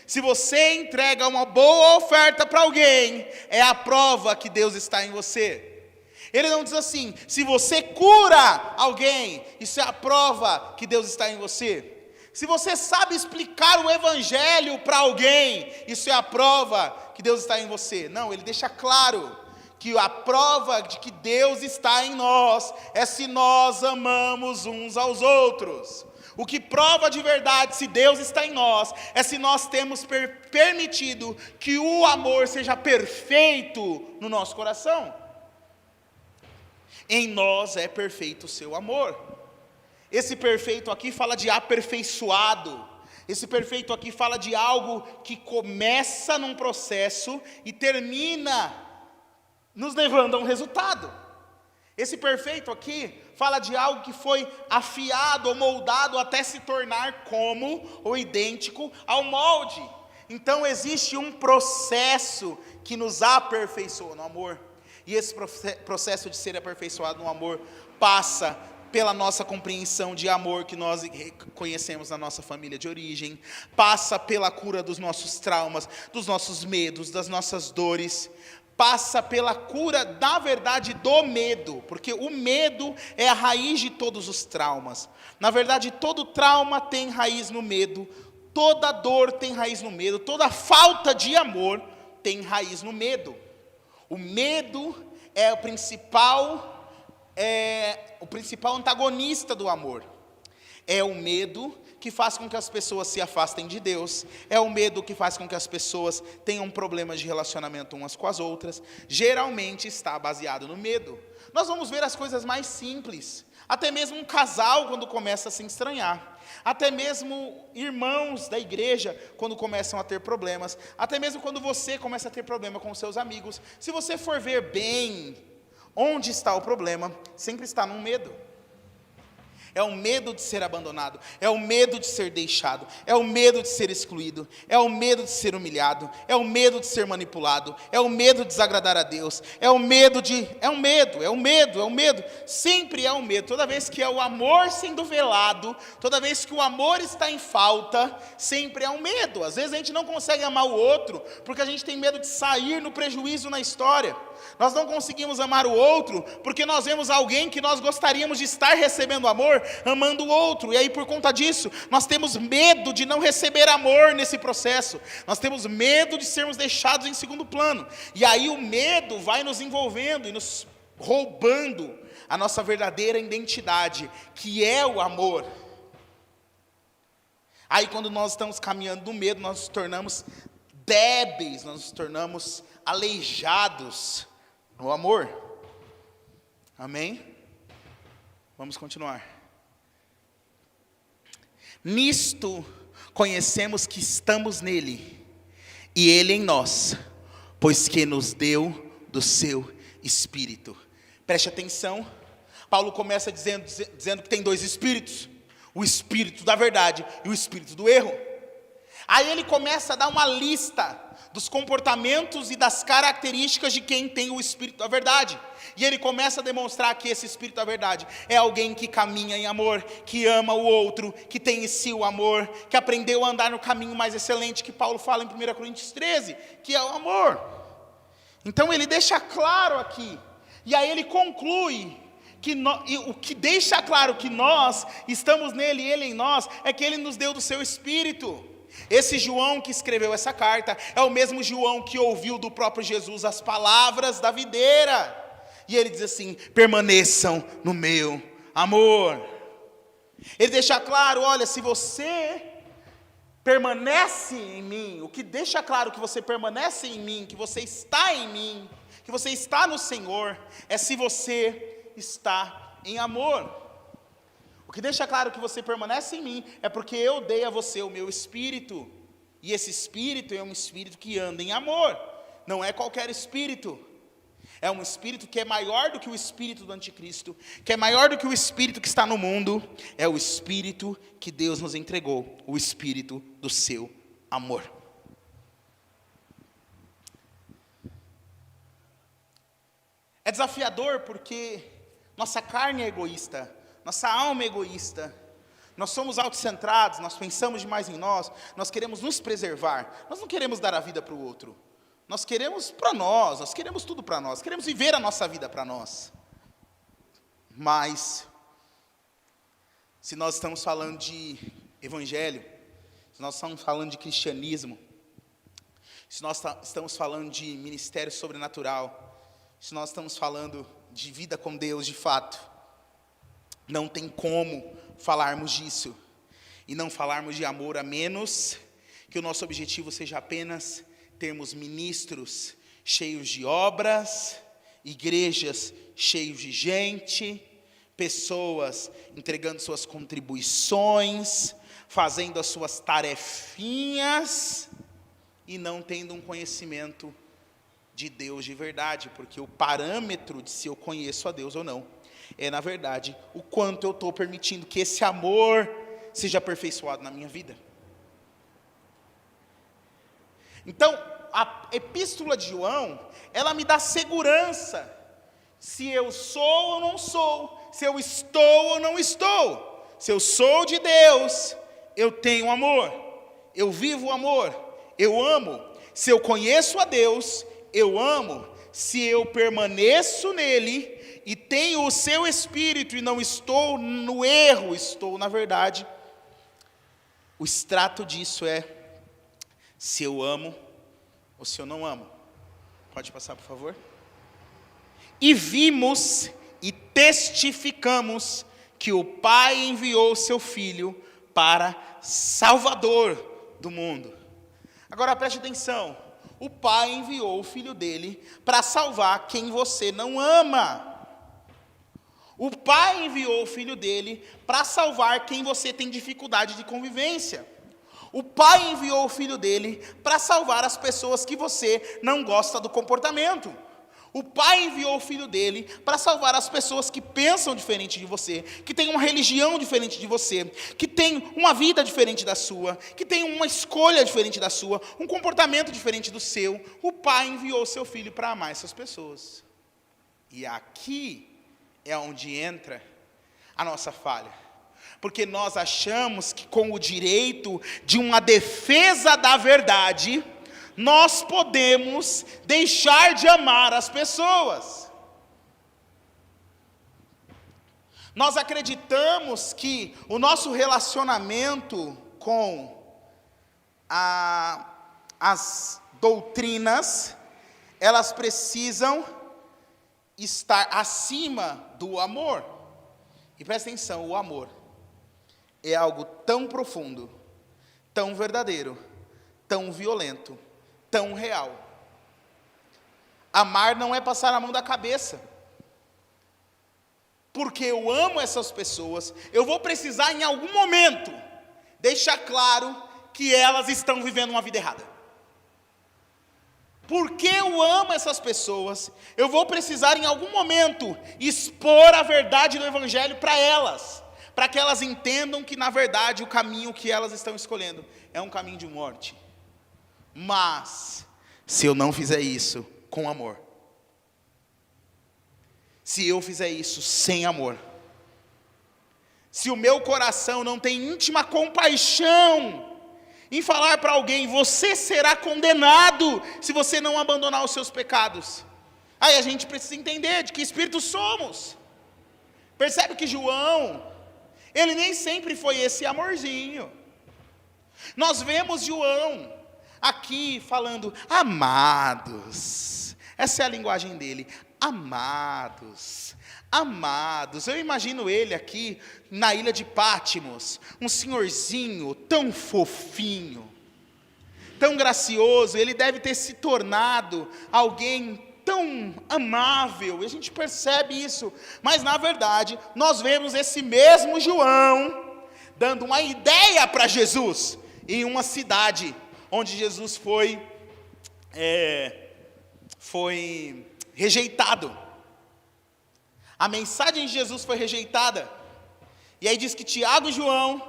Se você entrega uma boa oferta para alguém, é a prova que Deus está em você. Ele não diz assim: se você cura alguém, isso é a prova que Deus está em você. Se você sabe explicar o evangelho para alguém, isso é a prova que Deus está em você. Não, ele deixa claro que a prova de que Deus está em nós é se nós amamos uns aos outros. O que prova de verdade se Deus está em nós é se nós temos permitido que o amor seja perfeito no nosso coração. Em nós é perfeito o seu amor. Esse perfeito aqui fala de aperfeiçoado. Esse perfeito aqui fala de algo que começa num processo e termina nos levando a um resultado. Esse perfeito aqui fala de algo que foi afiado ou moldado até se tornar como ou idêntico ao molde. Então existe um processo que nos aperfeiçoa no amor. E esse processo de ser aperfeiçoado no amor passa pela nossa compreensão de amor que nós conhecemos na nossa família de origem, passa pela cura dos nossos traumas, dos nossos medos, das nossas dores, passa pela cura, na verdade, do medo, porque o medo é a raiz de todos os traumas. Na verdade, todo trauma tem raiz no medo, toda dor tem raiz no medo, toda falta de amor tem raiz no medo. O medo é o principal antagonista do amor. É o medo que faz com que as pessoas se afastem de Deus. É o medo que faz com que as pessoas tenham problemas de relacionamento umas com as outras. Geralmente está baseado no medo. Nós vamos ver as coisas mais simples. Até mesmo um casal quando começa a se estranhar. Até mesmo irmãos da igreja quando começam a ter problemas. Até mesmo quando você começa a ter problema com seus amigos. Se você for ver bem onde está o problema, sempre está no medo. É o medo de ser abandonado, é o medo de ser deixado, é o medo de ser excluído, é o medo de ser humilhado, é o medo de ser manipulado, é o medo de desagradar a Deus, é o medo, sempre é um medo. Toda vez que é o amor sendo velado, toda vez que o amor está em falta, sempre é um medo. Às vezes a gente não consegue amar o outro, porque a gente tem medo de sair no prejuízo na história. Nós não conseguimos amar o outro, porque nós vemos alguém que nós gostaríamos de estar recebendo amor, amando o outro, e aí por conta disso, nós temos medo de não receber amor nesse processo, nós temos medo de sermos deixados em segundo plano, e aí o medo vai nos envolvendo e nos roubando a nossa verdadeira identidade, que é o amor. Aí quando nós estamos caminhando no medo, nós nos tornamos débeis, nós nos tornamos aleijados no amor. Amém? Vamos continuar. Nisto conhecemos que estamos nele, e ele em nós, pois que nos deu do seu Espírito. Preste atenção, Paulo começa dizendo que tem dois espíritos, o Espírito da verdade e o Espírito do erro. Aí ele começa a dar uma lista dos comportamentos e das características de quem tem o Espírito da verdade. E ele começa a demonstrar que esse Espírito da verdade é alguém que caminha em amor, que ama o outro, que tem em si o amor, que aprendeu a andar no caminho mais excelente que Paulo fala em 1 Coríntios 13, que é o amor. Então ele deixa claro aqui, e aí ele conclui, o que deixa claro que nós estamos nele e ele em nós, é que ele nos deu do seu Espírito. Esse João que escreveu essa carta é o mesmo João que ouviu do próprio Jesus as palavras da videira. E ele diz assim: permaneçam no meu amor. Ele deixa claro, olha, se você permanece em mim, o que deixa claro que você permanece em mim, que você está em mim, que você está no Senhor, é se você está em amor. O que deixa claro que você permanece em mim é porque eu dei a você o meu Espírito. E esse Espírito é um Espírito que anda em amor. Não é qualquer Espírito. É um Espírito que é maior do que o Espírito do Anticristo, que é maior do que o Espírito que está no mundo. É o Espírito que Deus nos entregou, o Espírito do seu amor. É desafiador porque nossa carne é egoísta. Nossa alma é egoísta, nós somos autocentrados, nós pensamos demais em nós queremos nos preservar, nós não queremos dar a vida para o outro, nós queremos para nós queremos tudo para nós, queremos viver a nossa vida para nós. Mas, se nós estamos falando de evangelho, se nós estamos falando de cristianismo, se nós estamos falando de ministério sobrenatural, se nós estamos falando de vida com Deus de fato, não tem como falarmos disso e não falarmos de amor, a menos que o nosso objetivo seja apenas termos ministros cheios de obras, igrejas cheios de gente, pessoas entregando suas contribuições, fazendo as suas tarefinhas e não tendo um conhecimento de Deus de verdade, porque o parâmetro de se eu conheço a Deus ou não é, na verdade, o quanto eu estou permitindo que esse amor seja aperfeiçoado na minha vida. Então, a epístola de João, ela me dá segurança, se eu sou ou não sou, se eu estou ou não estou. Se eu sou de Deus, eu tenho amor, eu vivo o amor, eu amo. Se eu conheço a Deus, eu amo. Se eu permaneço nele e tenho o seu Espírito e não estou no erro, estou na verdade, o extrato disso é se eu amo ou se eu não amo. Pode passar, por favor? E vimos e testificamos que o Pai enviou o seu Filho para Salvador do mundo. Agora preste atenção, o Pai enviou o Filho dele para salvar quem você não ama. O Pai enviou o Filho dele para salvar quem você tem dificuldade de convivência. O Pai enviou o Filho dele para salvar as pessoas que você não gosta do comportamento. O Pai enviou o Filho dele para salvar as pessoas que pensam diferente de você, que têm uma religião diferente de você, que têm uma vida diferente da sua, que têm uma escolha diferente da sua, um comportamento diferente do seu. O Pai enviou o seu Filho para amar essas pessoas. E aqui é onde entra a nossa falha. Porque nós achamos que com o direito de uma defesa da verdade, nós podemos deixar de amar as pessoas. Nós acreditamos que o nosso relacionamento com as doutrinas, elas precisam estar acima do amor. E presta atenção, o amor é algo tão profundo, tão verdadeiro, tão violento, tão real. Amar não é passar a mão da cabeça. Porque eu amo essas pessoas, eu vou precisar em algum momento deixar claro que elas estão vivendo uma vida errada. Porque eu amo essas pessoas, eu vou precisar em algum momento expor a verdade do Evangelho para elas, para que elas entendam que na verdade o caminho que elas estão escolhendo é um caminho de morte. Mas, se eu não fizer isso com amor, se eu fizer isso sem amor, se o meu coração não tem íntima compaixão em falar para alguém, você será condenado se você não abandonar os seus pecados. Aí a gente precisa entender de que espírito somos. Percebe que João, ele nem sempre foi esse amorzinho. Nós vemos João aqui falando, amados. Essa é a linguagem dele, amados. Amados, eu imagino ele aqui na ilha de Pátimos, um senhorzinho tão fofinho, tão gracioso, ele deve ter se tornado alguém tão amável, e a gente percebe isso, mas na verdade, nós vemos esse mesmo João, dando uma ideia para Jesus, em uma cidade, onde Jesus foi rejeitado. A mensagem de Jesus foi rejeitada. E aí diz que Tiago e João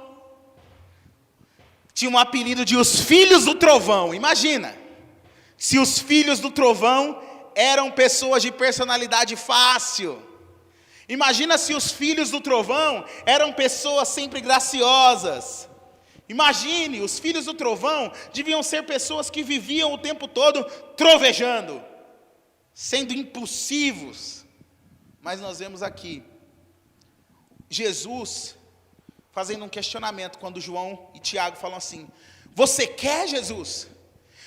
tinham um apelido de os filhos do trovão. Imagina, se os filhos do trovão eram pessoas de personalidade fácil. Imagina se os filhos do trovão eram pessoas sempre graciosas. Imagine, os filhos do trovão deviam ser pessoas que viviam o tempo todo trovejando, sendo impulsivos. Mas nós vemos aqui Jesus fazendo um questionamento quando João e Tiago falam assim: você quer, Jesus,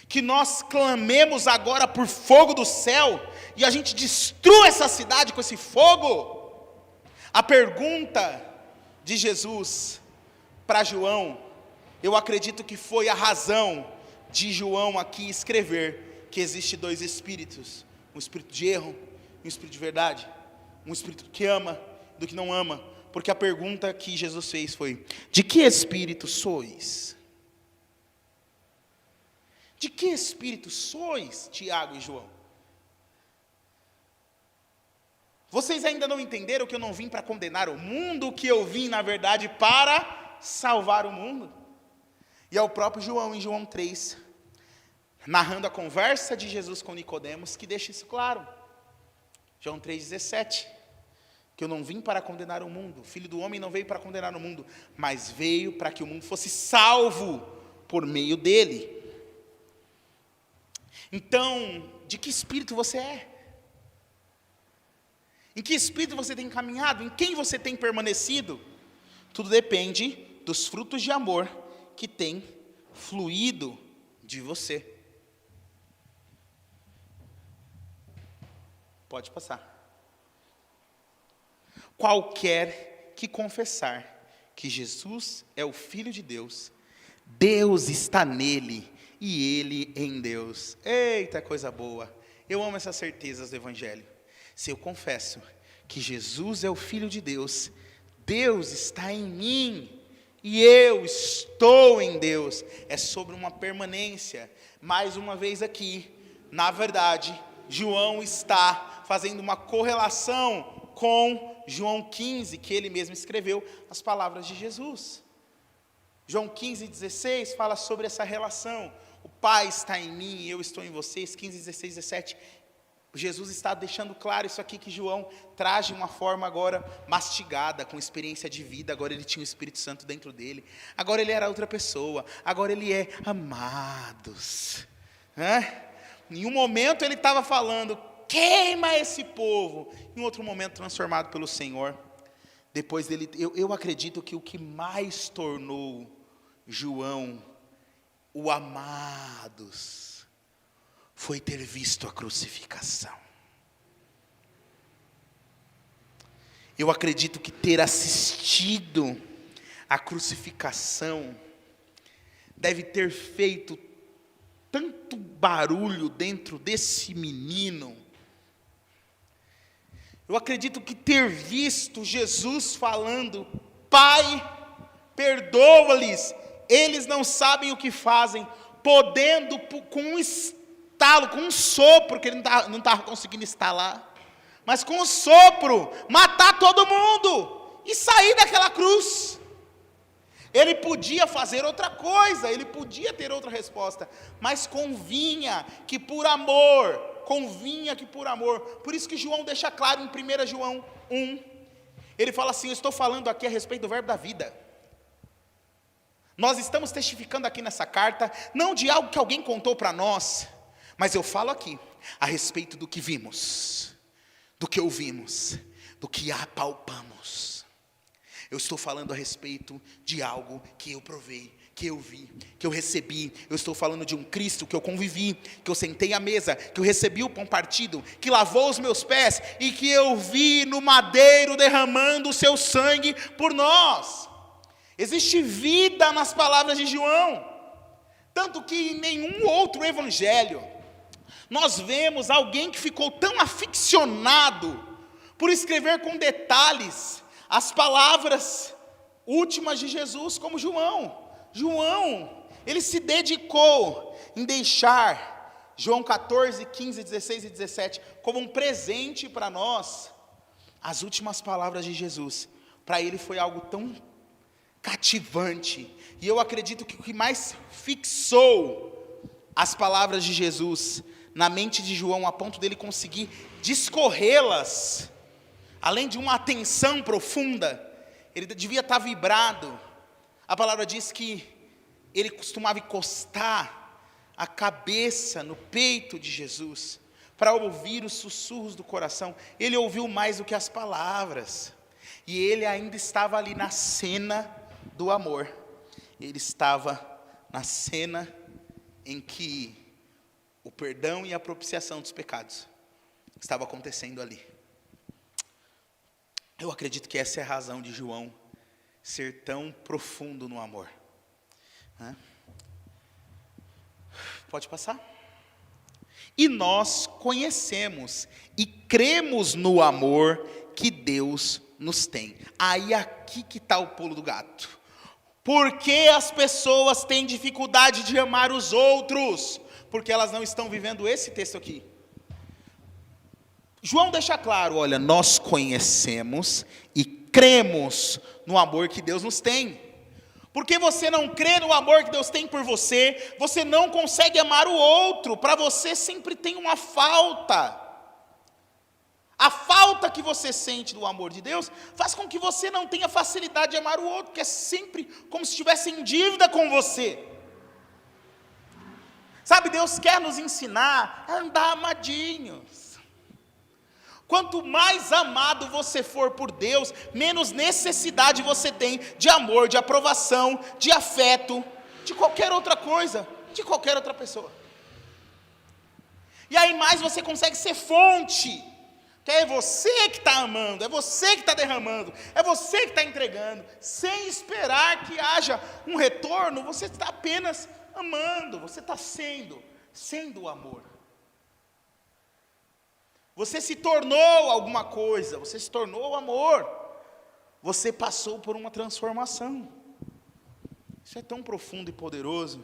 que nós clamemos agora por fogo do céu e a gente destrua essa cidade com esse fogo? A pergunta de Jesus para João, eu acredito que foi a razão de João aqui escrever que existe dois espíritos, um espírito de erro e um espírito de verdade. Um espírito que ama, do que não ama. Porque a pergunta que Jesus fez foi: de que espírito sois? De que espírito sois, Tiago e João? Vocês ainda não entenderam que eu não vim para condenar o mundo, que eu vim, na verdade, para salvar o mundo? E é o próprio João, em João 3, narrando a conversa de Jesus com Nicodemos, que deixa isso claro. João 3,17, que eu não vim para condenar o mundo, o Filho do Homem não veio para condenar o mundo, mas veio para que o mundo fosse salvo por meio dele. Então, de que espírito você é? Em que espírito você tem caminhado? Em quem você tem permanecido? Tudo depende dos frutos de amor que tem fluído de você. Pode passar. Qualquer que confessar que Jesus é o Filho de Deus, Deus está nele e ele em Deus. Eita, coisa boa! Eu amo essas certezas do Evangelho. Se eu confesso que Jesus é o Filho de Deus, Deus está em mim e eu estou em Deus. É sobre uma permanência. Mais uma vez aqui, na verdade, João está fazendo uma correlação com João 15, que ele mesmo escreveu, as palavras de Jesus. João 15:16 fala sobre essa relação. O Pai está em mim e eu estou em vocês. 15:16, 17. Jesus está deixando claro isso aqui que João traz de uma forma agora mastigada, com experiência de vida. Agora ele tinha o Espírito Santo dentro dele. Agora ele era outra pessoa. Agora ele é amados. Em um momento ele estava falando, queima esse povo. Em outro momento transformado pelo Senhor. Depois dele, eu acredito que o que mais tornou João o amados foi ter visto a crucificação. Eu acredito que ter assistido a crucificação deve ter feito tanto barulho dentro desse menino. Eu acredito que ter visto Jesus falando, Pai, perdoa-lhes, eles não sabem o que fazem, podendo com um estalo, com um sopro, porque ele não estava conseguindo estalar, mas com um sopro, matar todo mundo e sair daquela cruz. Ele podia fazer outra coisa, ele podia ter outra resposta, mas convinha que por amor, por isso que João deixa claro em 1 João 1, ele fala assim, eu estou falando aqui a respeito do verbo da vida. Nós estamos testificando aqui nessa carta, não de algo que alguém contou para nós, mas eu falo aqui a respeito do que vimos, do que ouvimos, do que apalpamos. Eu estou falando a respeito de algo que eu provei, que eu vi, que eu recebi. Eu estou falando de um Cristo que eu convivi, que eu sentei à mesa, que eu recebi o pão partido, que lavou os meus pés e que eu vi no madeiro derramando o seu sangue por nós. Existe vida nas palavras de João, tanto que em nenhum outro evangelho nós vemos alguém que ficou tão aficionado por escrever com detalhes as palavras últimas de Jesus como João. João, ele se dedicou em deixar João 14, 15, 16 e 17 como um presente para nós, as últimas palavras de Jesus. Para ele foi algo tão cativante, e eu acredito que o que mais fixou as palavras de Jesus na mente de João, a ponto dele conseguir discorrê-las, além de uma atenção profunda, ele devia estar vibrado. A palavra diz que ele costumava encostar a cabeça no peito de Jesus, para ouvir os sussurros do coração. Ele ouviu mais do que as palavras, e ele ainda estava ali na cena do amor. Ele estava na cena em que o perdão e a propiciação dos pecados estava acontecendo ali. Eu acredito que essa é a razão de João ser tão profundo no amor. Pode passar? E nós conhecemos e cremos no amor que Deus nos tem. Aí aqui que está o pulo do gato. Por que as pessoas têm dificuldade de amar os outros? Porque elas não estão vivendo esse texto aqui. João deixa claro, olha, nós conhecemos e cremos no amor que Deus nos tem. Porque você não crê no amor que Deus tem por você, você não consegue amar o outro, para você sempre tem uma falta. A falta que você sente do amor de Deus faz com que você não tenha facilidade de amar o outro, que é sempre como se estivesse em dívida com você. Sabe, Deus quer nos ensinar a andar amadinhos. Quanto mais amado você for por Deus, menos necessidade você tem de amor, de aprovação, de afeto, de qualquer outra coisa, de qualquer outra pessoa. E aí mais você consegue ser fonte Que é você que está amando, é você que está derramando, é você que está entregando, sem esperar que haja um retorno, você está apenas amando, você está sendo o amor. Você se tornou alguma coisa, você se tornou o amor, você passou por uma transformação. Isso é tão profundo e poderoso.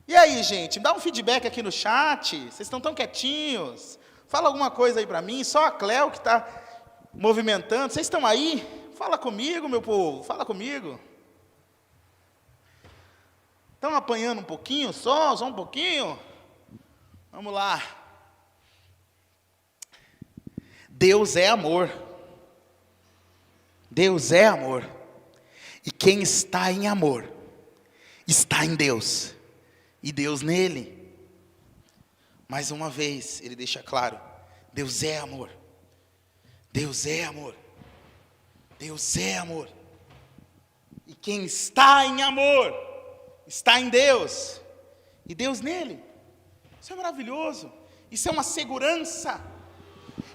E aí, gente, dá um feedback aqui no chat, vocês estão tão quietinhos. Fala alguma coisa aí para mim, só a Cléo que está movimentando. Vocês estão aí? Fala comigo, meu povo, fala comigo. Estão apanhando um pouquinho só um pouquinho? Vamos lá. Deus é amor. Deus é amor. E quem está em amor, está em Deus. E Deus nele. Mais uma vez, ele deixa claro, Deus é amor. Deus é amor. Deus é amor. E quem está em amor, está em Deus. E Deus nele. Isso é maravilhoso. Isso é uma segurança.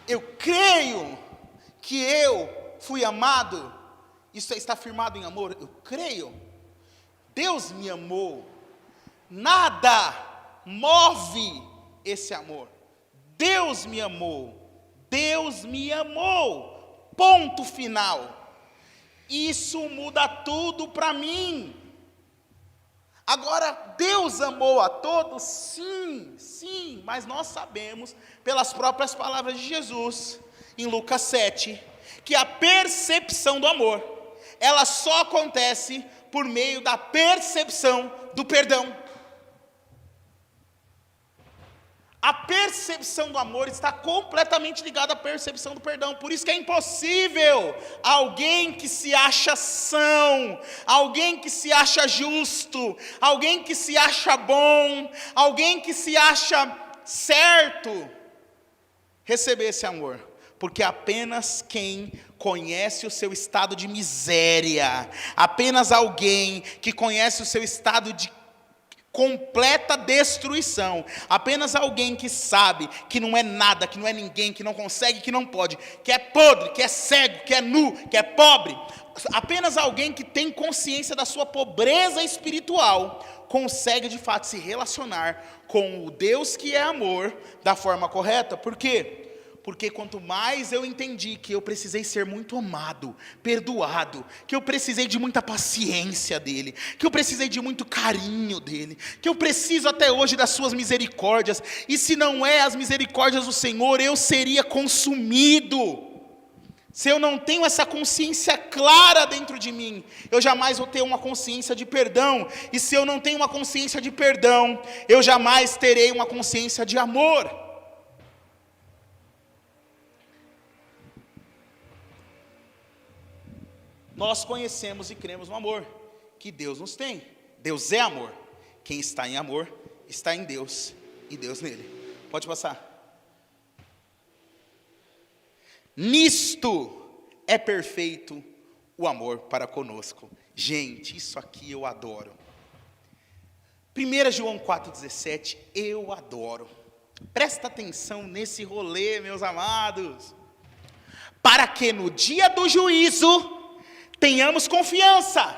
Eu creio que eu fui amado. Isso está firmado em amor. Eu creio. Deus me amou. Nada move esse amor. Deus me amou. Deus me amou. Ponto final. Isso muda tudo para mim. Agora, Deus amou a todos? Sim, mas nós sabemos, pelas próprias palavras de Jesus, em Lucas 7, que a percepção do amor, ela só acontece por meio da percepção do perdão. A percepção do amor está completamente ligada à percepção do perdão. Por isso que é impossível alguém que se acha são, alguém que se acha justo, alguém que se acha bom, alguém que se acha certo, receber esse amor. Porque apenas quem conhece o seu estado de miséria, apenas alguém que conhece o seu estado de completa destruição, apenas alguém que sabe que não é nada, que não é ninguém, que não consegue, que não pode, que é podre, que é cego, que é nu, que é pobre, apenas alguém que tem consciência da sua pobreza espiritual, consegue de fato se relacionar com o Deus que é amor da forma correta. Por quê? Porque quanto mais eu entendi que eu precisei ser muito amado, perdoado, que eu precisei de muita paciência dele, que eu precisei de muito carinho dele, que eu preciso até hoje das suas misericórdias, e se não é as misericórdias do Senhor, eu seria consumido. Se eu não tenho essa consciência clara dentro de mim, eu jamais vou ter uma consciência de perdão, e se eu não tenho uma consciência de perdão, eu jamais terei uma consciência de amor. Nós conhecemos e cremos no amor que Deus nos tem. Deus é amor. Quem está em amor, está em Deus e Deus nele. Pode passar. Nisto é perfeito o amor para conosco. Gente, isso aqui eu adoro. 1 João 4,17, eu adoro. Presta atenção nesse rolê, meus amados. Para que no dia do juízo tenhamos confiança,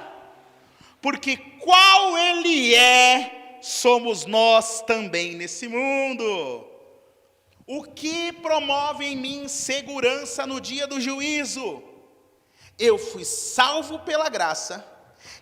porque qual Ele é, somos nós também nesse mundo. O que promove em mim segurança no dia do juízo? Eu fui salvo pela graça,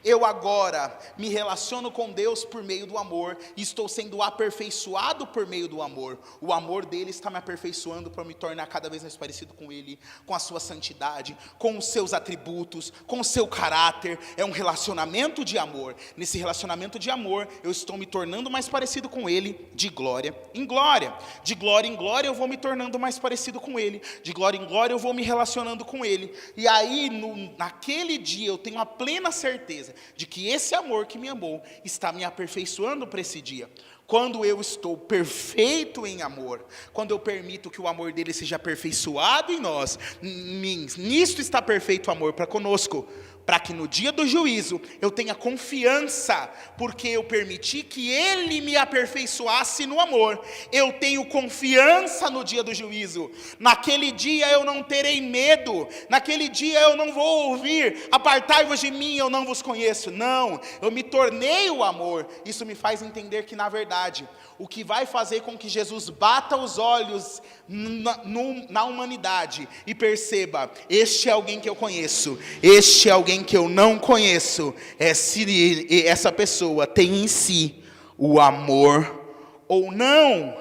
eu agora me relaciono com Deus por meio do amor, e estou sendo aperfeiçoado por meio do amor. O amor dele está me aperfeiçoando para me tornar cada vez mais parecido com ele, com a sua santidade, com os seus atributos, com o seu caráter. É um relacionamento de amor. Nesse relacionamento de amor, eu estou me tornando mais parecido com ele, de glória em glória. De glória em glória eu vou me tornando mais parecido com ele, de glória em glória eu vou me relacionando com ele. E aí, naquele dia, eu tenho a plena certeza de que esse amor que me amou está me aperfeiçoando para esse dia. Quando eu estou perfeito em amor, quando eu permito que o amor dele seja aperfeiçoado em nós, nisto está perfeito o amor para conosco. para que no dia do juízo eu tenha confiança, porque eu permiti que Ele me aperfeiçoasse no amor. Eu tenho confiança no dia do juízo. Naquele dia eu não terei medo, naquele dia eu não vou ouvir: apartai-vos de mim, eu não vos conheço. Não, eu me tornei o amor. Isso me faz entender que, na verdade, o que vai fazer com que Jesus bata os olhos na humanidade e perceba: este é alguém que eu conheço, este é alguém que eu não conheço, é se essa pessoa tem em si o amor ou não.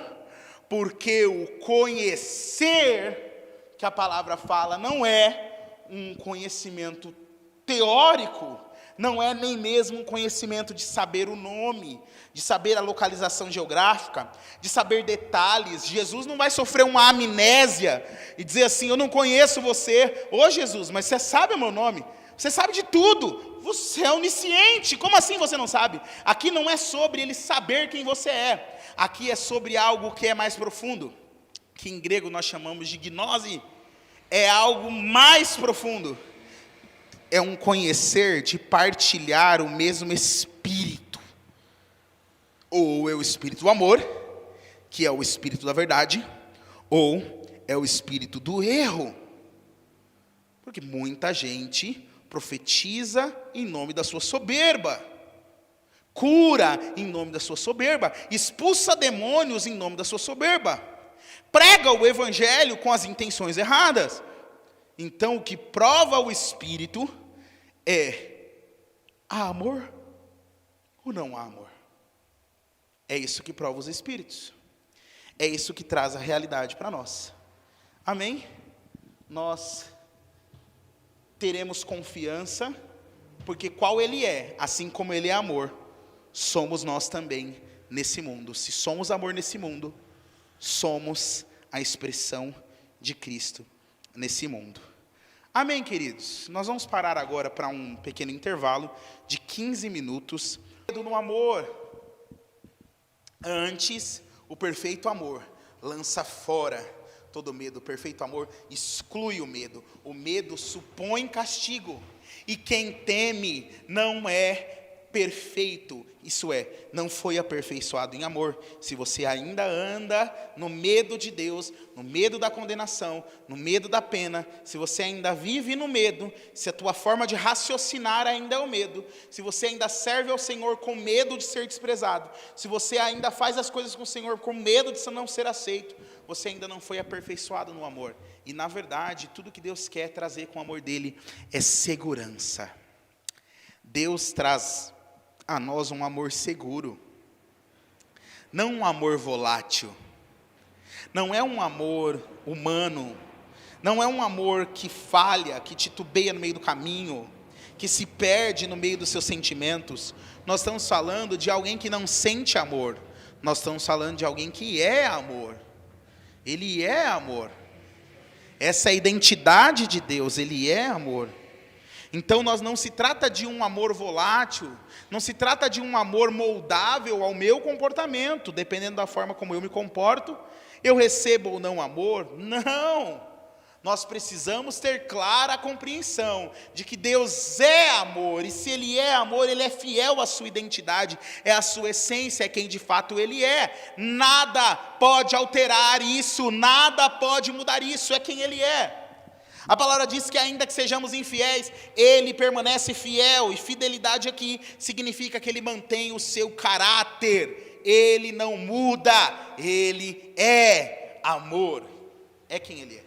Porque o conhecer que a palavra fala não é um conhecimento teórico, não é nem mesmo um conhecimento de saber o nome, de saber a localização geográfica, de saber detalhes. Jesus não vai sofrer uma amnésia e dizer assim: eu não conheço você. Ô Jesus, mas você sabe o meu nome, você sabe de tudo, você é onisciente, como assim você não sabe? Aqui não é sobre ele saber quem você é, aqui é sobre algo que é mais profundo, que em grego nós chamamos de gnose. É algo mais profundo, é um conhecer de partilhar o mesmo Espírito. Ou é o Espírito do amor, que é o Espírito da verdade, ou é o Espírito do erro. Porque muita gente profetiza em nome da sua soberba, cura em nome da sua soberba, expulsa demônios em nome da sua soberba, prega o evangelho com as intenções erradas. Então o que prova o Espírito é: há amor ou não há amor? É isso que prova os Espíritos, é isso que traz a realidade para nós. Amém? Nós teremos confiança, porque qual Ele é, assim como Ele é amor, somos nós também nesse mundo. Se somos amor nesse mundo, somos a expressão de Cristo nesse mundo. Amém, queridos? Nós vamos parar agora para um pequeno intervalo de 15 minutos. No amor. Antes, o perfeito amor lança fora todo medo. O perfeito amor exclui o medo. O medo supõe castigo. E quem teme não é perfeito, isso é, não foi aperfeiçoado em amor. Se você ainda anda no medo de Deus, no medo da condenação, no medo da pena, se você ainda vive no medo, se a tua forma de raciocinar ainda é o medo, se você ainda serve ao Senhor com medo de ser desprezado, se você ainda faz as coisas com o Senhor com medo de não ser aceito, você ainda não foi aperfeiçoado no amor. E na verdade, tudo que Deus quer trazer com o amor dele é segurança. Deus traz a nós um amor seguro, não um amor volátil, não é um amor humano, não é um amor que falha, que titubeia no meio do caminho, que se perde no meio dos seus sentimentos. Nós estamos falando de alguém que não sente amor, nós estamos falando de alguém que é amor. Ele é amor, essa é a identidade de Deus, Ele é amor. Então não se trata de um amor volátil, não se trata de um amor moldável ao meu comportamento, dependendo da forma como eu me comporto, eu recebo ou não amor. Não, nós precisamos ter clara a compreensão de que Deus é amor, e se Ele é amor, Ele é fiel à sua identidade, é a sua essência, é quem de fato Ele é. Nada pode alterar isso, nada pode mudar isso, é quem Ele é. A palavra diz que ainda que sejamos infiéis, Ele permanece fiel, e fidelidade aqui significa que Ele mantém o seu caráter, Ele não muda, Ele é amor, é quem Ele é.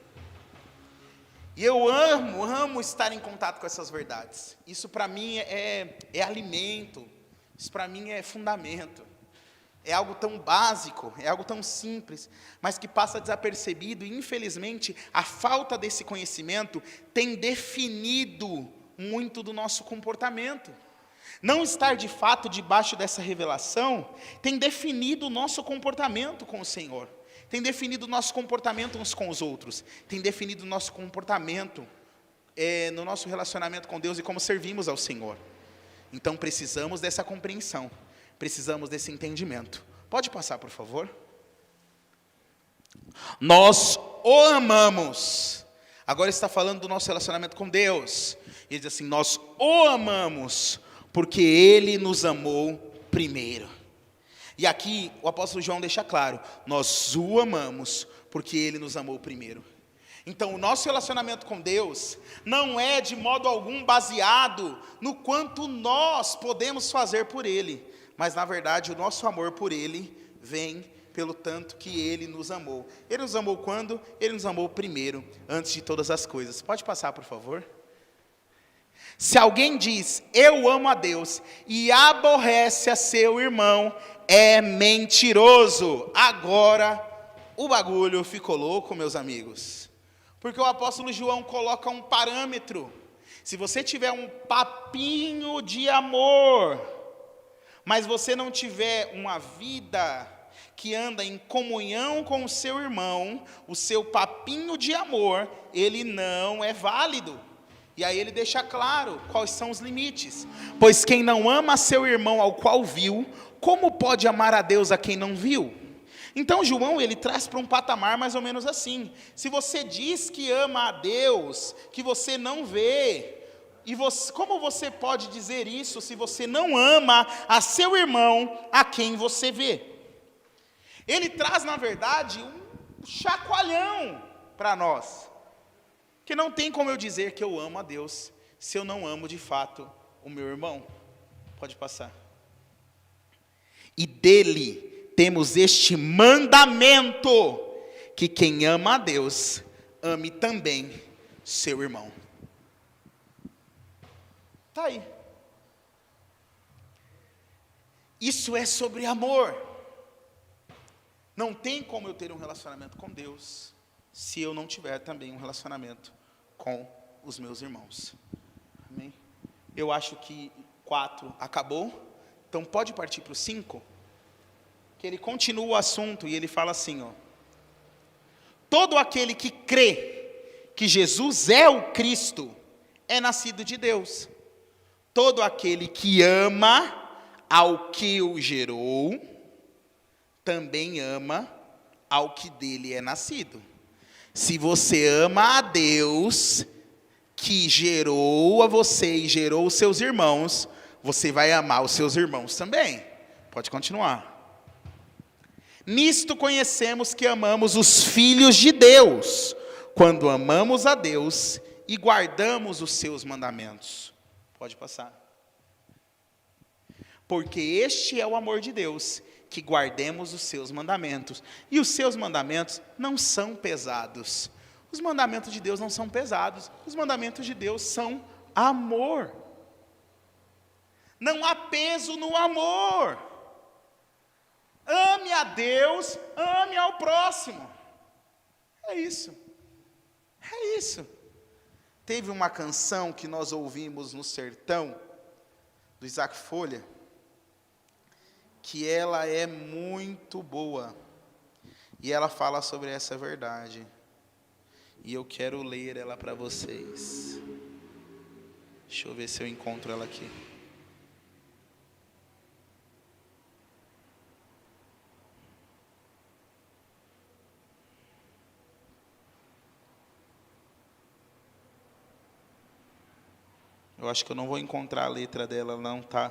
E eu amo estar em contato com essas verdades. Isso para mim é alimento, isso para mim é fundamento. É algo tão básico, é algo tão simples, mas que passa desapercebido, e infelizmente a falta desse conhecimento tem definido muito do nosso comportamento. Não estar de fato debaixo dessa revelação tem definido o nosso comportamento com o Senhor, tem definido o nosso comportamento uns com os outros, tem definido o nosso comportamento no nosso relacionamento com Deus e como servimos ao Senhor. Então precisamos dessa compreensão. Precisamos desse entendimento. Pode passar, por favor? Nós o amamos. Agora está falando do nosso relacionamento com Deus. E ele diz assim: nós o amamos, porque ele nos amou primeiro. E aqui o apóstolo João deixa claro: nós o amamos, porque ele nos amou primeiro. Então o nosso relacionamento com Deus não é de modo algum baseado no quanto nós podemos fazer por Ele, mas na verdade o nosso amor por Ele vem pelo tanto que Ele nos amou. Ele nos amou quando? Ele nos amou primeiro, antes de todas as coisas. Pode passar, por favor? Se alguém diz, eu amo a Deus, e aborrece a seu irmão, é mentiroso. Agora o bagulho ficou louco, meus amigos. Porque o apóstolo João coloca um parâmetro. Se você tiver um papinho de amor, mas você não tiver uma vida que anda em comunhão com o seu irmão, o seu papinho de amor, ele não é válido. E aí ele deixa claro quais são os limites. Pois quem não ama seu irmão ao qual viu, como pode amar a Deus a quem não viu? Então João, ele traz para um patamar mais ou menos assim: se você diz que ama a Deus, que você não vê, como você pode dizer isso se você não ama a seu irmão a quem você vê? Ele traz, na verdade, um chacoalhão para nós, que não tem como eu dizer que eu amo a Deus, se eu não amo de fato o meu irmão. Pode passar. E dele temos este mandamento, que quem ama a Deus, ame também seu irmão. Está aí. Isso é sobre amor. Não tem como eu ter um relacionamento com Deus, se eu não tiver também um relacionamento com os meus irmãos. Amém? Eu acho que 4 acabou, então pode partir para o 5. Que ele continua o assunto e ele fala assim, ó: todo aquele que crê que Jesus é o Cristo é nascido de Deus. Todo aquele que ama ao que o gerou, também ama ao que dele é nascido. Se você ama a Deus, que gerou a você e gerou os seus irmãos, você vai amar os seus irmãos também. Pode continuar. Nisto conhecemos que amamos os filhos de Deus, quando amamos a Deus e guardamos os seus mandamentos. Pode passar. Porque este é o amor de Deus, que guardemos os seus mandamentos. E os seus mandamentos não são pesados. Os mandamentos de Deus não são pesados. Os mandamentos de Deus são amor. Não há peso no amor. Ame a Deus, ame ao próximo. É isso. É isso. Teve uma canção que nós ouvimos no sertão, do Isaac Folha, que ela é muito boa. E ela fala sobre essa verdade. E eu quero ler ela para vocês. Deixa eu ver se eu encontro ela aqui. Eu acho que eu não vou encontrar a letra dela, não está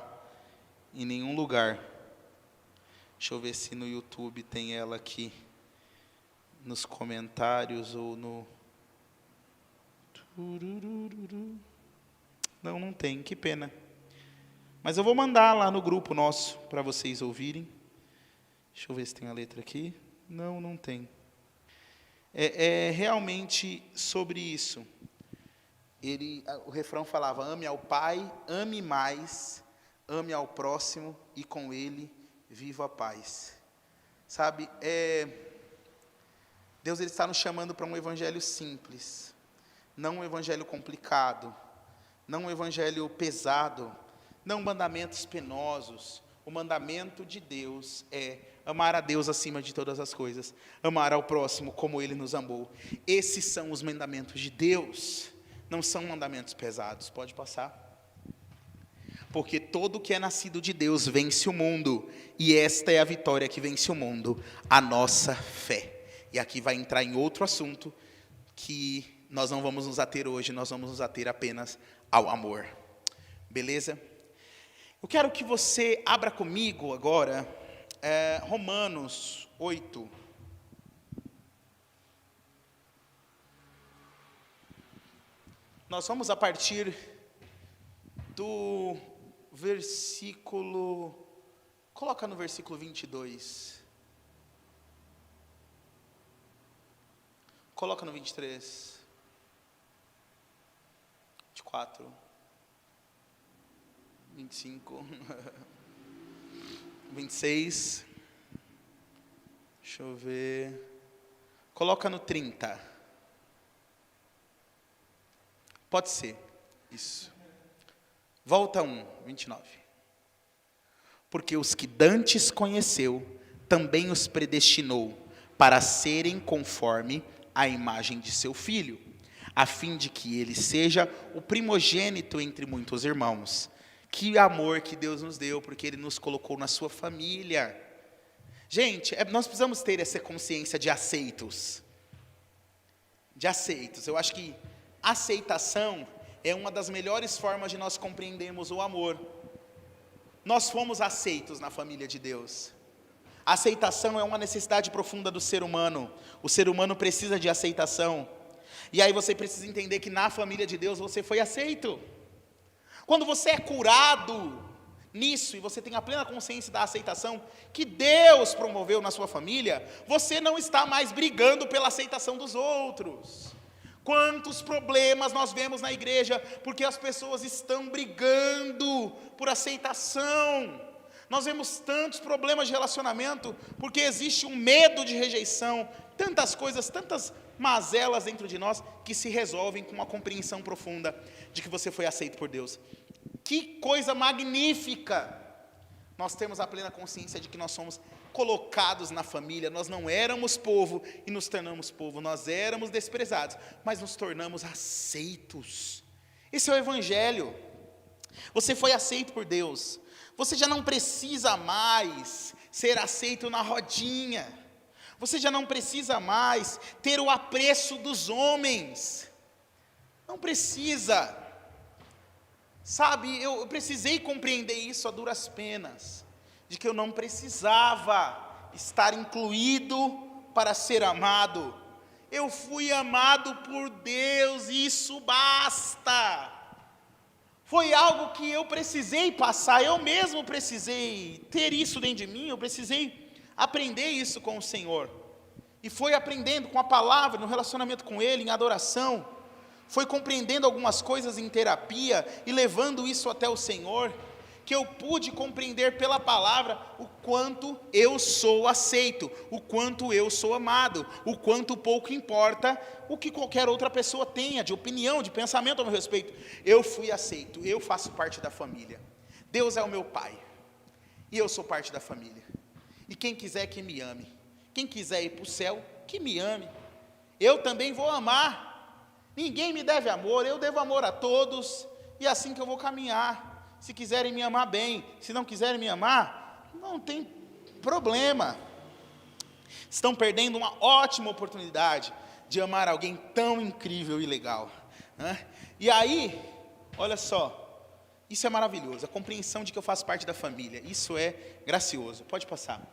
em nenhum lugar. Deixa eu ver se no YouTube tem ela aqui, nos comentários ou no... Não, não tem, que pena. Mas eu vou mandar lá no grupo nosso, para vocês ouvirem. Deixa eu ver se tem a letra aqui. Não, não tem. É realmente sobre isso. O refrão falava: ame ao Pai, ame mais, ame ao próximo e com ele viva a paz. Sabe, Deus ele está nos chamando para um evangelho simples, não um evangelho complicado, não um evangelho pesado, não mandamentos penosos. O mandamento de Deus é amar a Deus acima de todas as coisas, amar ao próximo como ele nos amou. Esses são os mandamentos de Deus. Não são mandamentos pesados. Pode passar. Porque todo que é nascido de Deus vence o mundo. E esta é a vitória que vence o mundo: a nossa fé. E aqui vai entrar em outro assunto que nós não vamos nos ater hoje, nós vamos nos ater apenas ao amor. Beleza? Eu quero que você abra comigo agora Romanos 8. Nós vamos a partir do versículo, coloca no versículo 22. Coloca no 23. 24. 25. 26. Deixa eu ver. Coloca no 30. Pode ser. Isso. Volta 29. Porque os que dantes conheceu, também os predestinou para serem conforme a imagem de seu Filho, a fim de que ele seja o primogênito entre muitos irmãos. Que amor que Deus nos deu, porque Ele nos colocou na sua família. Gente, nós precisamos ter essa consciência de aceitos. De aceitos. Eu acho que aceitação é uma das melhores formas de nós compreendermos o amor. Nós fomos aceitos na família de Deus. A aceitação é uma necessidade profunda do ser humano. O ser humano precisa de aceitação. E aí você precisa entender que na família de Deus você foi aceito. Quando você é curado nisso, e você tem a plena consciência da aceitação que Deus promoveu na sua família, você não está mais brigando pela aceitação dos outros. Quantos problemas nós vemos na igreja, porque as pessoas estão brigando por aceitação. Nós vemos tantos problemas de relacionamento, porque existe um medo de rejeição, tantas coisas, tantas mazelas dentro de nós, que se resolvem com uma compreensão profunda de que você foi aceito por Deus. Que coisa magnífica! Nós temos a plena consciência de que nós somos colocados na família. Nós não éramos povo e nos tornamos povo. Nós éramos desprezados, mas nos tornamos aceitos. Esse é o Evangelho. Você foi aceito por Deus. Você já não precisa mais ser aceito na rodinha. Você já não precisa mais ter o apreço dos homens. Não precisa. Sabe, eu precisei compreender isso a duras penas, de que eu não precisava estar incluído para ser amado. Eu fui amado por Deus e isso basta. Foi algo que eu precisei passar, eu mesmo precisei ter isso dentro de mim, eu precisei aprender isso com o Senhor. E foi aprendendo com a palavra, no relacionamento com Ele, em adoração. Foi compreendendo algumas coisas em terapia e levando isso até o Senhor, que eu pude compreender pela palavra o quanto eu sou aceito, o quanto eu sou amado, o quanto pouco importa o que qualquer outra pessoa tenha de opinião, de pensamento a meu respeito. Eu fui aceito, eu faço parte da família. Deus é o meu Pai e eu sou parte da família. E quem quiser que me ame, quem quiser ir para o céu, que me ame. Eu também vou amar. Ninguém me deve amor, eu devo amor a todos, e é assim que eu vou caminhar. Se quiserem me amar, bem. Se não quiserem me amar, não tem problema. Estão perdendo uma ótima oportunidade de amar alguém tão incrível e legal, né? E aí, olha só, isso é maravilhoso, a compreensão de que eu faço parte da família, isso é gracioso. Pode passar.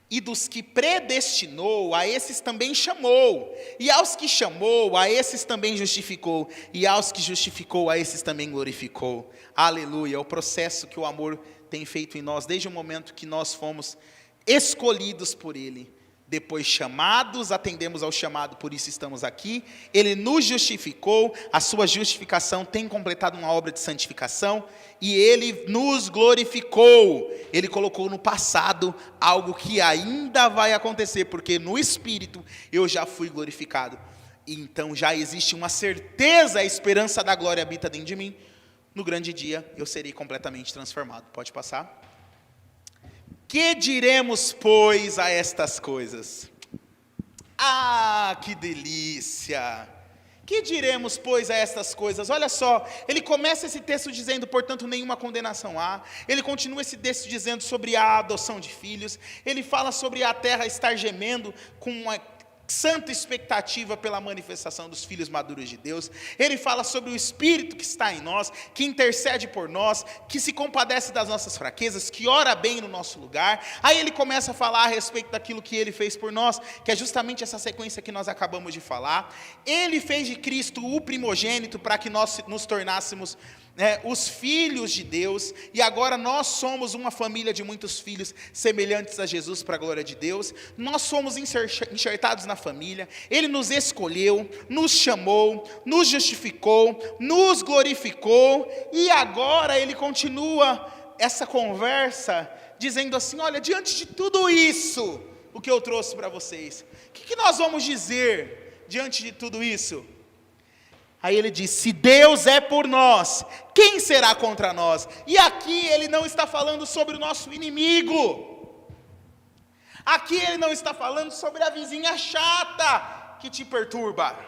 E dos que predestinou, a esses também chamou. E aos que chamou, a esses também justificou. E aos que justificou, a esses também glorificou. Aleluia, é o processo que o amor tem feito em nós, desde o momento que nós fomos escolhidos por Ele. Depois chamados, atendemos ao chamado, por isso estamos aqui. Ele nos justificou, a sua justificação tem completado uma obra de santificação. E Ele nos glorificou. Ele colocou no passado algo que ainda vai acontecer, porque no Espírito eu já fui glorificado. E então já existe uma certeza, a esperança da glória habita dentro de mim. No grande dia eu serei completamente transformado. Pode passar. Que diremos, pois, a estas coisas? Ah, que delícia! Que diremos, pois, a estas coisas? Olha só, ele começa esse texto dizendo, portanto, nenhuma condenação há. Ele continua esse texto dizendo sobre a adoção de filhos. Ele fala sobre a terra estar gemendo com santa expectativa pela manifestação dos filhos maduros de Deus. Ele fala sobre o Espírito que está em nós, que intercede por nós, que se compadece das nossas fraquezas, que ora bem no nosso lugar. Aí ele começa a falar a respeito daquilo que ele fez por nós, que é justamente essa sequência que nós acabamos de falar. Ele fez de Cristo o primogênito para que nós nos tornássemos os filhos de Deus, e agora nós somos uma família de muitos filhos semelhantes a Jesus para a glória de Deus. Nós somos enxertados na família. Ele nos escolheu, nos chamou, nos justificou, nos glorificou, e agora ele continua essa conversa dizendo assim: olha, diante de tudo isso, o que eu trouxe para vocês, o que nós vamos dizer diante de tudo isso? Aí ele diz: se Deus é por nós, quem será contra nós? E aqui ele não está falando sobre o nosso inimigo. Aqui ele não está falando sobre a vizinha chata que te perturba.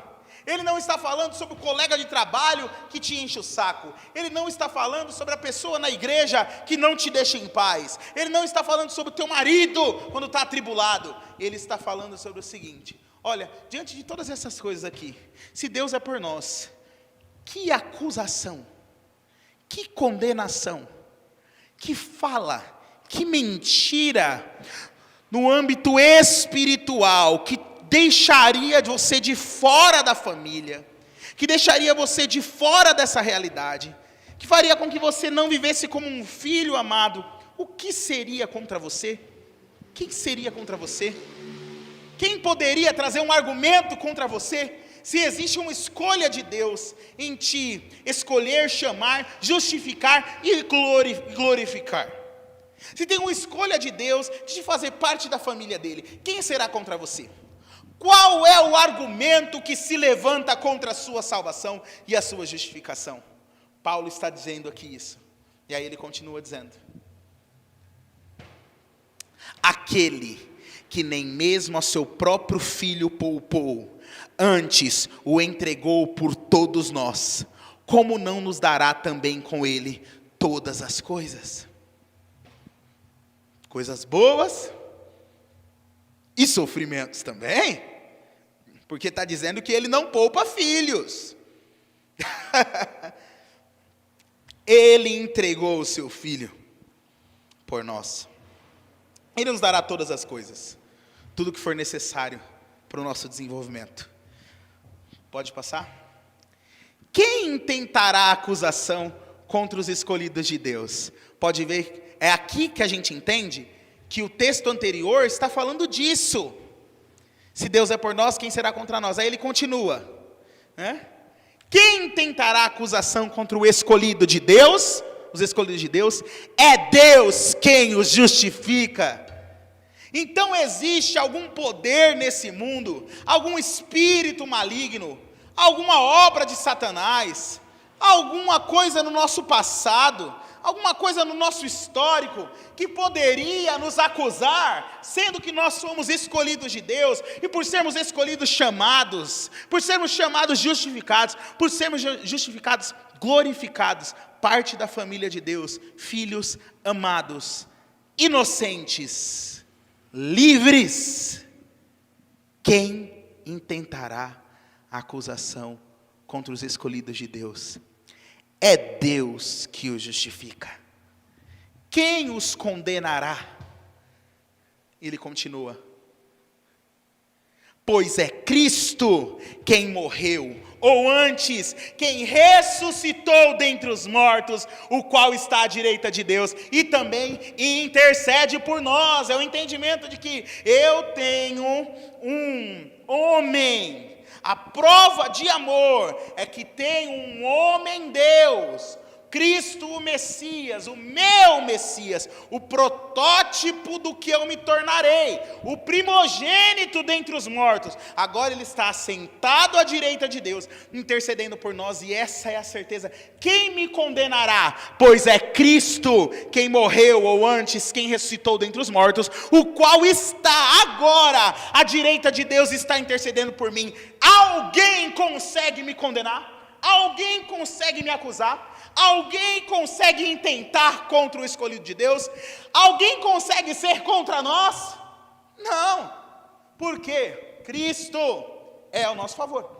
Ele não está falando sobre o colega de trabalho que te enche o saco. Ele não está falando sobre a pessoa na igreja que não te deixa em paz. Ele não está falando sobre o teu marido quando está atribulado. Ele está falando sobre o seguinte: olha, diante de todas essas coisas aqui, se Deus é por nós, que acusação, que condenação, que fala, que mentira, no âmbito espiritual, que deixaria você de fora da família, que deixaria você de fora dessa realidade, que faria com que você não vivesse como um filho amado. O que seria contra você? Quem seria contra você? Quem poderia trazer um argumento contra você? Se existe uma escolha de Deus em ti, escolher, chamar, justificar e glorificar. Se tem uma escolha de Deus de te fazer parte da família dele, quem será contra você? Qual é o argumento que se levanta contra a sua salvação e a sua justificação? Paulo está dizendo aqui isso. E aí ele continua dizendo: aquele que nem mesmo a seu próprio filho poupou, antes o entregou por todos nós, como não nos dará também com ele todas as coisas? Coisas boas e sofrimentos também, porque está dizendo que ele não poupa filhos. Ele entregou o seu filho por nós. Ele nos dará todas as coisas, tudo que for necessário para o nosso desenvolvimento. Pode passar? Quem intentará acusação contra os escolhidos de Deus? Pode ver, é aqui que a gente entende que o texto anterior está falando disso. Se Deus é por nós, quem será contra nós? Aí ele continua, né? Quem tentará acusação contra o escolhido de Deus? Os escolhidos de Deus, é Deus quem os justifica. Então existe algum poder nesse mundo, algum espírito maligno, alguma obra de Satanás, alguma coisa no nosso passado, alguma coisa no nosso histórico, que poderia nos acusar, sendo que nós somos escolhidos de Deus, e por sermos escolhidos chamados, por sermos chamados justificados, por sermos justificados glorificados, parte da família de Deus, filhos amados, inocentes, livres. Quem intentará acusação contra os escolhidos de Deus? É Deus que os justifica. Quem os condenará? Ele continua: pois é Cristo quem morreu, ou antes, quem ressuscitou dentre os mortos, o qual está à direita de Deus, e também intercede por nós. É o entendimento de que eu tenho um homem. A prova de amor é que tem um homem Deus, Cristo o Messias, o meu Messias, o protótipo do que eu me tornarei, o primogênito dentre os mortos. Agora ele está assentado à direita de Deus, intercedendo por nós, e essa é a certeza. Quem me condenará? Pois é Cristo quem morreu, ou antes, quem ressuscitou dentre os mortos, o qual está agora à direita de Deus, está intercedendo por mim. Alguém consegue me condenar? Alguém consegue me acusar? Alguém consegue intentar contra o escolhido de Deus? Alguém consegue ser contra nós? Não. Por quê? Cristo é ao nosso favor.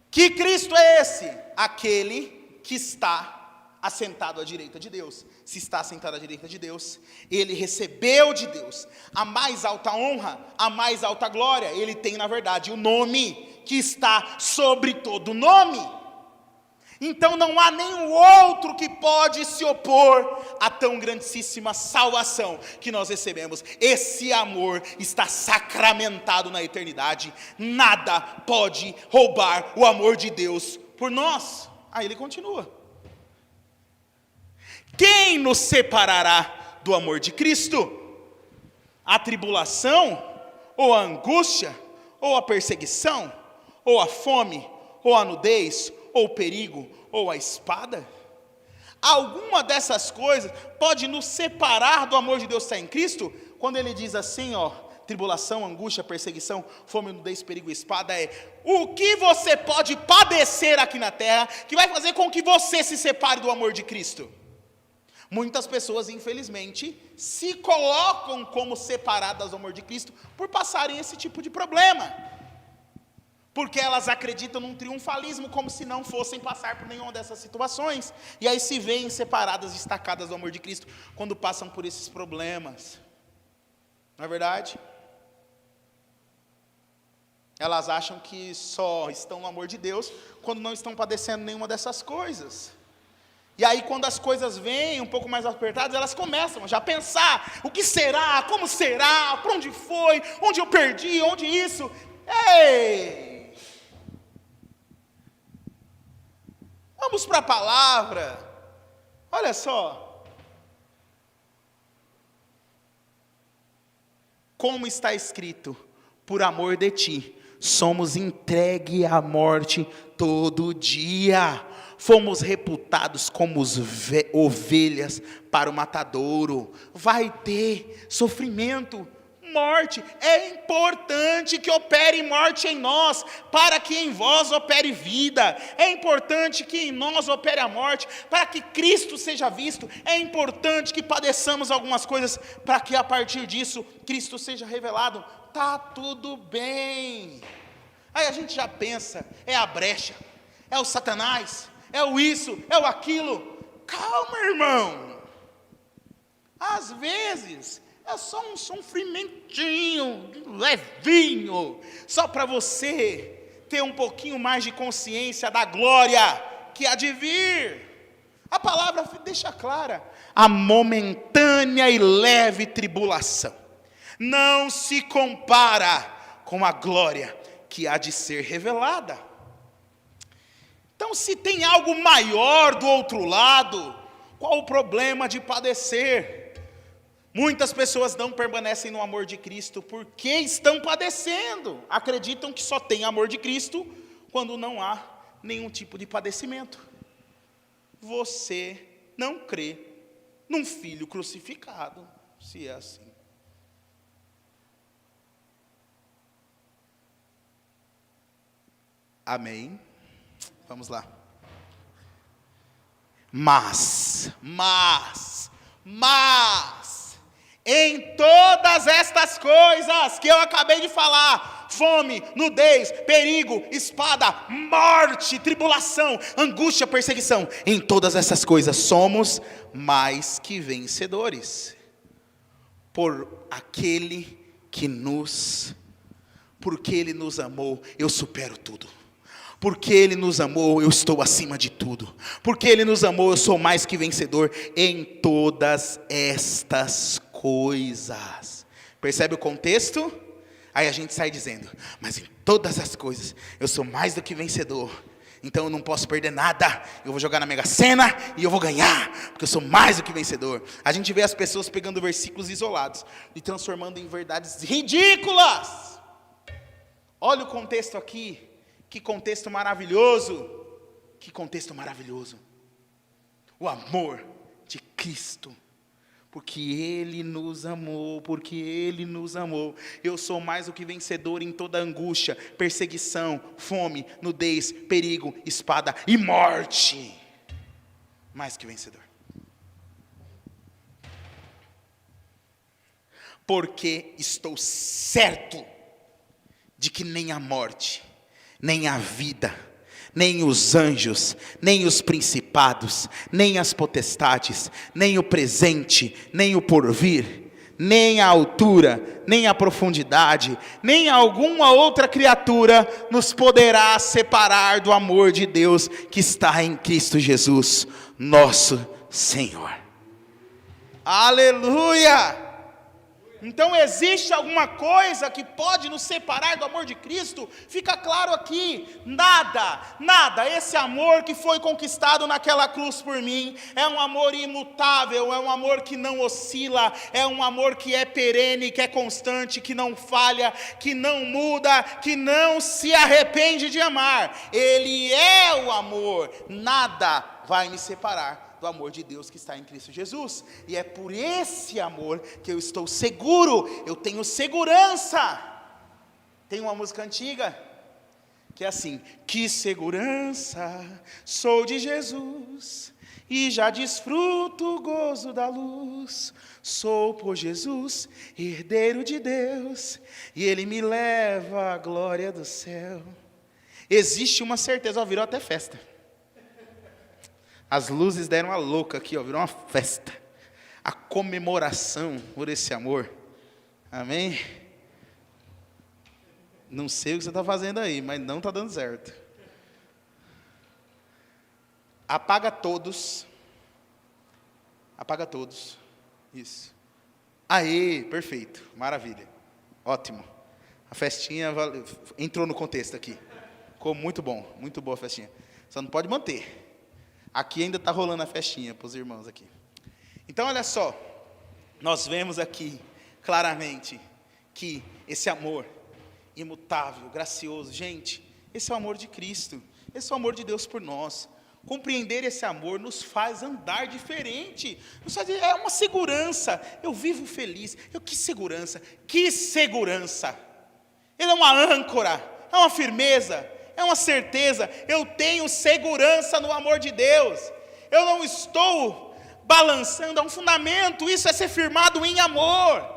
Que Cristo é esse? Aquele que está assentado à direita de Deus. Se está assentado à direita de Deus, ele recebeu de Deus a mais alta honra, a mais alta glória. Ele tem, na verdade, o nome que está sobre todo nome. Então não há nenhum outro que pode se opor a tão grandíssima salvação que nós recebemos. Esse amor está sacramentado na eternidade. Nada pode roubar o amor de Deus por nós. Aí ele continua. Quem nos separará do amor de Cristo? A tribulação, ou a angústia, ou a perseguição, ou a fome, ou a nudez, ou o perigo, ou a espada? Alguma dessas coisas pode nos separar do amor de Deus que está em Cristo? Quando ele diz assim, tribulação, angústia, perseguição, fome, nudez, perigo e espada, o que você pode padecer aqui na terra, que vai fazer com que você se separe do amor de Cristo? Muitas pessoas, infelizmente, se colocam como separadas do amor de Cristo por passarem esse tipo de problema. Porque elas acreditam num triunfalismo, como se não fossem passar por nenhuma dessas situações. E aí se veem separadas, destacadas do amor de Cristo, quando passam por esses problemas. Não é verdade? Elas acham que só estão no amor de Deus, quando não estão padecendo nenhuma dessas coisas. E aí quando as coisas vêm um pouco mais apertadas, elas começam já a pensar, o que será, como será, para onde foi, onde eu perdi, onde isso. Ei! Vamos para a palavra. Olha só. Como está escrito, por amor de ti, somos entregue à morte todo dia. Fomos reputados como ovelhas para o matadouro. Vai ter sofrimento, morte. É importante que opere morte em nós, para que em vós opere vida. É importante que em nós opere a morte, para que Cristo seja visto. É importante que padeçamos algumas coisas, para que a partir disso Cristo seja revelado. Tá tudo bem. Aí a gente já pensa, é a brecha, é o Satanás, é o isso, é o aquilo. Calma, irmão. Às vezes é só um sofrimentinho, levinho, só para você ter um pouquinho mais de consciência da glória que há de vir. A palavra deixa clara: a momentânea e leve tribulação não se compara com a glória que há de ser revelada. Então, se tem algo maior do outro lado, qual o problema de padecer? Muitas pessoas não permanecem no amor de Cristo porque estão padecendo. Acreditam que só tem amor de Cristo quando não há nenhum tipo de padecimento. Você não crê num filho crucificado, se é assim. Amém? Vamos lá. Mas, em todas estas coisas que eu acabei de falar, fome, nudez, perigo, espada, morte, tribulação, angústia, perseguição, em todas essas coisas somos mais que vencedores, porque Ele nos amou, eu supero tudo. Porque Ele nos amou, eu estou acima de tudo. Porque Ele nos amou, eu sou mais que vencedor em todas estas coisas. Percebe o contexto? Aí a gente sai dizendo, mas em todas as coisas, eu sou mais do que vencedor. Então eu não posso perder nada. Eu vou jogar na Mega Sena e eu vou ganhar, porque eu sou mais do que vencedor. A gente vê as pessoas pegando versículos isolados e transformando em verdades ridículas. Olha o contexto aqui. Que contexto maravilhoso, que contexto maravilhoso. O amor de Cristo, porque Ele nos amou, eu sou mais do que vencedor em toda angústia, perseguição, fome, nudez, perigo, espada e morte. Mais que vencedor. porque estou certo de que nem a morte, nem a vida, nem os anjos, nem os principados, nem as potestades, nem o presente, nem o porvir, nem a altura, nem a profundidade, nem alguma outra criatura nos poderá separar do amor de Deus que está em Cristo Jesus, nosso Senhor. Aleluia! Então existe alguma coisa que pode nos separar do amor de Cristo? Fica claro aqui, nada, esse amor que foi conquistado naquela cruz por mim, é um amor imutável, é um amor que não oscila, é um amor que é perene, que é constante, que não falha, que não muda, que não se arrepende de amar. Ele é o amor, nada vai me separar do amor de Deus que está em Cristo Jesus, e é por esse amor que eu estou seguro, eu tenho segurança. Tem uma música antiga, que é assim: que segurança sou de Jesus, e já desfruto o gozo da luz, sou por Jesus, herdeiro de Deus, e Ele me leva à glória do céu. Existe uma certeza, ó, virou até festa. As luzes deram uma louca aqui, ó, virou uma festa. A comemoração por esse amor. Amém? Não sei o que você está fazendo aí, mas não está dando certo. Apaga todos. Apaga todos. Isso. Aê, perfeito, maravilha. Ótimo. A festinha entrou no contexto aqui. Ficou muito bom, muito boa a festinha. Só não pode manter. Aqui ainda está rolando a festinha para os irmãos aqui. Então olha só, nós vemos aqui claramente que esse amor imutável, gracioso, gente, esse é o amor de Cristo, esse é o amor de Deus por nós. Compreender esse amor nos faz andar diferente, nos faz, é uma segurança, eu vivo feliz, que segurança, ele é uma âncora, é uma firmeza, é uma certeza, eu tenho segurança no amor de Deus, eu não estou balançando, é um fundamento, isso é ser firmado em amor,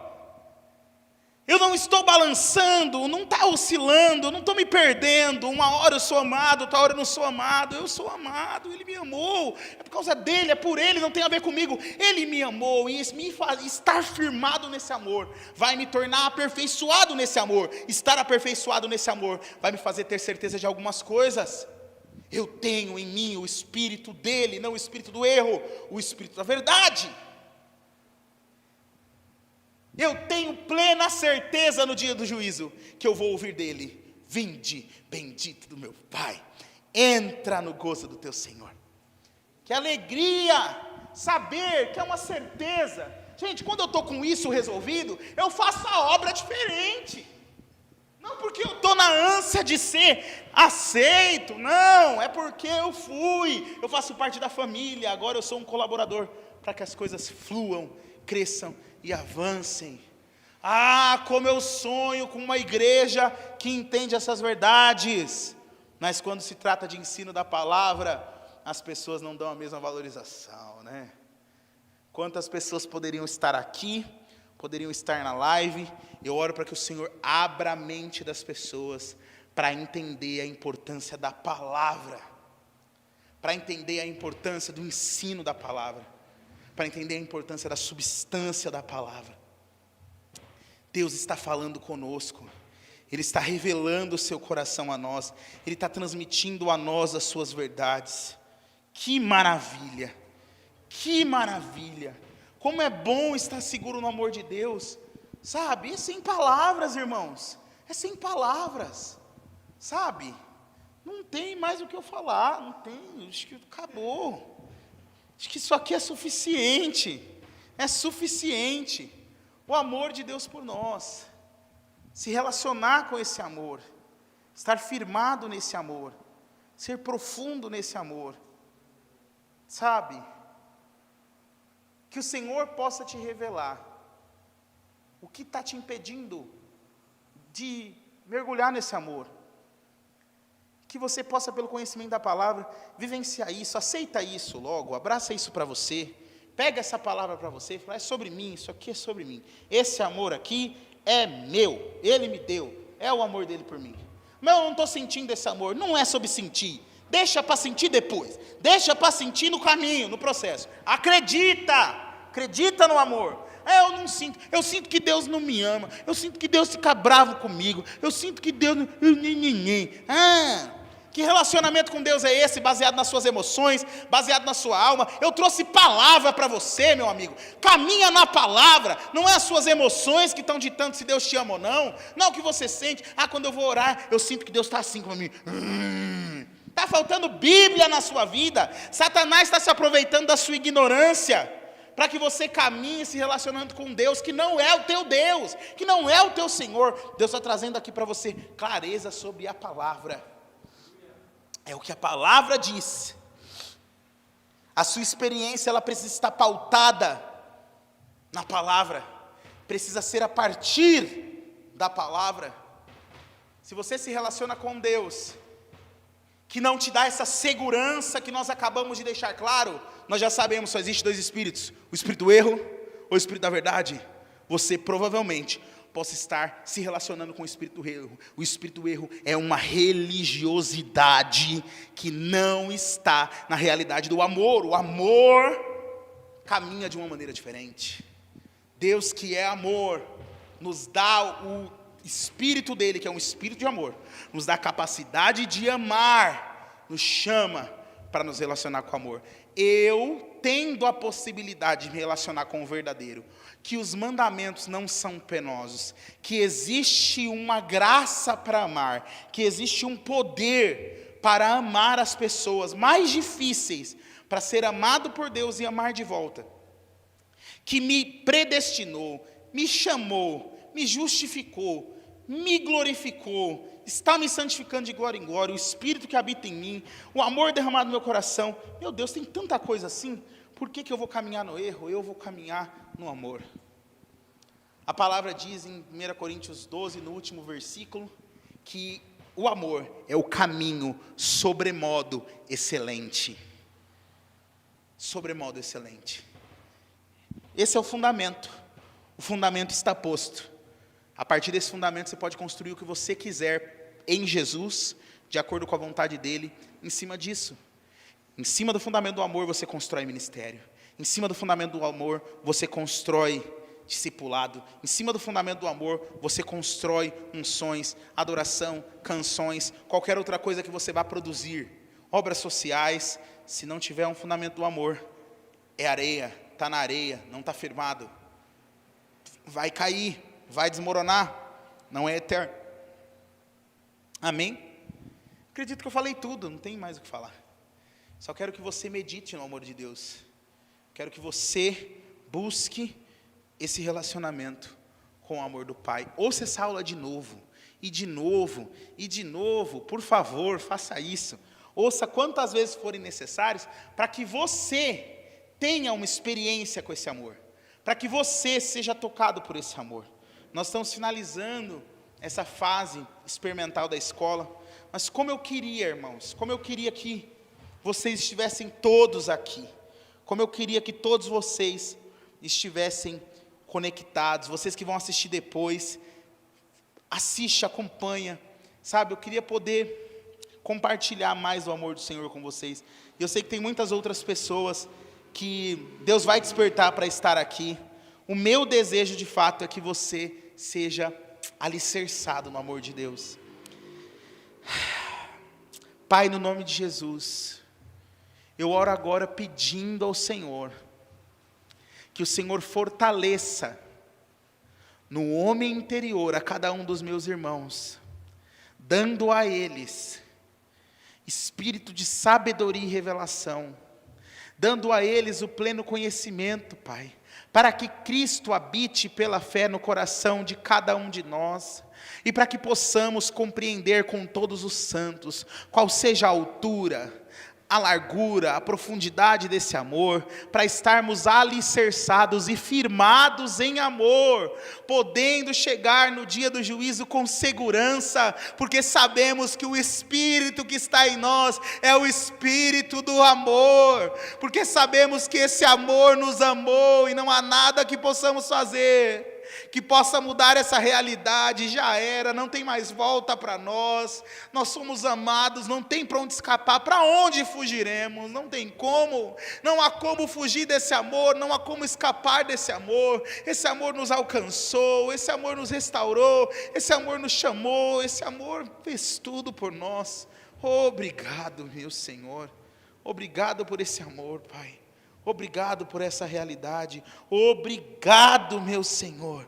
eu não estou balançando, não está oscilando, não estou me perdendo, uma hora eu sou amado, outra hora eu não sou amado, eu sou amado, Ele me amou, é por causa dEle, é por Ele, não tem a ver comigo, Ele me amou, e me faz estar firmado nesse amor, vai me tornar aperfeiçoado nesse amor, estar aperfeiçoado nesse amor, vai me fazer ter certeza de algumas coisas, eu tenho em mim o Espírito dEle, não o Espírito do erro, o Espírito da verdade, eu tenho plena certeza no dia do juízo, que eu vou ouvir dele: vinde, bendito do meu Pai, entra no gozo do teu Senhor. Que alegria saber que é uma certeza. Gente, quando eu estou com isso resolvido, eu faço a obra diferente. Não porque eu estou na ânsia de ser aceito, não, é porque eu faço parte da família, agora eu sou um colaborador, para que as coisas fluam, cresçam e avancem. Ah, como eu sonho com uma igreja que entende essas verdades, mas quando se trata de ensino da palavra, as pessoas não dão a mesma valorização, né? Quantas pessoas poderiam estar aqui, poderiam estar na live, eu oro para que o Senhor abra a mente das pessoas, para entender a importância da palavra, para entender a importância do ensino da palavra, para entender a importância da substância da palavra. Deus está falando conosco, Ele está revelando o seu coração a nós, Ele está transmitindo a nós as suas verdades. Que maravilha, como é bom estar seguro no amor de Deus, sabe? É sem palavras, irmãos, é sem palavras, sabe? Não tem mais o que eu falar, não tem, acho que acabou. Acho que isso aqui é suficiente, o amor de Deus por nós, se relacionar com esse amor, estar firmado nesse amor, ser profundo nesse amor, sabe? Que o Senhor possa te revelar o que está te impedindo de mergulhar nesse amor, que você possa, pelo conhecimento da palavra, vivenciar isso, aceita isso logo, abraça isso para você, Pega essa palavra para você e fala, é sobre mim, isso aqui é sobre mim. Esse amor aqui é meu, Ele me deu, é o amor dele por mim. Mas eu não estou sentindo esse amor, não é sobre sentir. Deixa para sentir depois, deixa para sentir no caminho, no processo. Acredita no amor. Eu não sinto, eu sinto que Deus não me ama, eu sinto que Deus fica bravo comigo, eu sinto que Deus não... Que relacionamento com Deus é esse, baseado nas suas emoções, baseado na sua alma? Eu trouxe palavra para você, meu amigo. Caminha na palavra, não é as suas emoções que estão ditando se Deus te ama ou não. Não é o que você sente. Quando eu vou orar, eu sinto que Deus está assim comigo. Está faltando Bíblia na sua vida. Satanás está se aproveitando da sua ignorância, para que você caminhe se relacionando com Deus, que não é o teu Deus, que não é o teu Senhor. Deus está trazendo aqui para você clareza sobre a palavra. É o que a palavra diz. A sua experiência, ela precisa estar pautada na palavra. Precisa ser a partir da palavra. Se você se relaciona com Deus, que não te dá essa segurança que nós acabamos de deixar claro, nós já sabemos, só existe dois espíritos, o espírito do erro ou o espírito da verdade. Você provavelmente possa estar se relacionando com o espírito do erro. O espírito do erro é uma religiosidade que não está na realidade do amor. O amor caminha de uma maneira diferente. Deus, que é amor, nos dá o espírito dele, que é um espírito de amor, nos dá a capacidade de amar, nos chama para nos relacionar com amor. Eu, tendo a possibilidade de me relacionar com o verdadeiro, que os mandamentos não são penosos, que existe uma graça para amar, que existe um poder para amar as pessoas mais difíceis, para ser amado por Deus e amar de volta, que me predestinou, me chamou, me justificou, me glorificou, está me santificando de glória em glória, o Espírito que habita em mim, o amor derramado no meu coração. Meu Deus, tem tanta coisa assim. Por que eu vou caminhar no erro? Eu vou caminhar no amor. A palavra diz em 1 Coríntios 12, no último versículo, que o amor é o caminho sobremodo excelente. Sobremodo excelente. Esse é o fundamento. O fundamento está posto. A partir desse fundamento você pode construir o que você quiser em Jesus, de acordo com a vontade dele, em cima disso. Em cima do fundamento do amor você constrói ministério. Em cima do fundamento do amor você constrói discipulado. Em cima do fundamento do amor você constrói unções, adoração, canções, qualquer outra coisa que você vá produzir. Obras sociais, se não tiver um fundamento do amor, é areia, está na areia, não está firmado. Vai cair, vai desmoronar, não é eterno. Amém? Acredito que eu falei tudo, não tem mais o que falar. Só quero que você medite no amor de Deus. Quero que você busque esse relacionamento com o amor do Pai. Ouça essa aula de novo, e de novo, e de novo. Por favor, faça isso. Ouça quantas vezes forem necessárias, para que você tenha uma experiência com esse amor. Para que você seja tocado por esse amor. Nós estamos finalizando essa fase experimental da escola. Mas como eu queria, irmãos, como eu queria que vocês estivessem todos aqui. Como eu queria que todos vocês estivessem conectados. Vocês que vão assistir depois, assiste, acompanha. Sabe, eu queria poder compartilhar mais do amor do Senhor com vocês. E eu sei que tem muitas outras pessoas que Deus vai despertar para estar aqui. O meu desejo de fato é que você seja alicerçado no amor de Deus. Pai, no nome de Jesus, eu oro agora pedindo ao Senhor, que o Senhor fortaleça no homem interior a cada um dos meus irmãos, dando a eles espírito de sabedoria e revelação, dando a eles o pleno conhecimento, Pai, para que Cristo habite pela fé no coração de cada um de nós, e para que possamos compreender com todos os santos, qual seja a altura, a largura, a profundidade desse amor, para estarmos alicerçados e firmados em amor, podendo chegar no dia do juízo com segurança, porque sabemos que o Espírito que está em nós é o Espírito do amor, porque sabemos que esse amor nos amou e não há nada que possamos fazer que possa mudar essa realidade. Já era, não tem mais volta para nós somos amados, não tem para onde escapar, para onde fugiremos? Não tem como, não há como fugir desse amor, não há como escapar desse amor. Esse amor nos alcançou, esse amor nos restaurou, esse amor nos chamou, esse amor fez tudo por nós. Obrigado, meu Senhor, obrigado por esse amor, Pai. Obrigado por essa realidade. Obrigado, meu Senhor,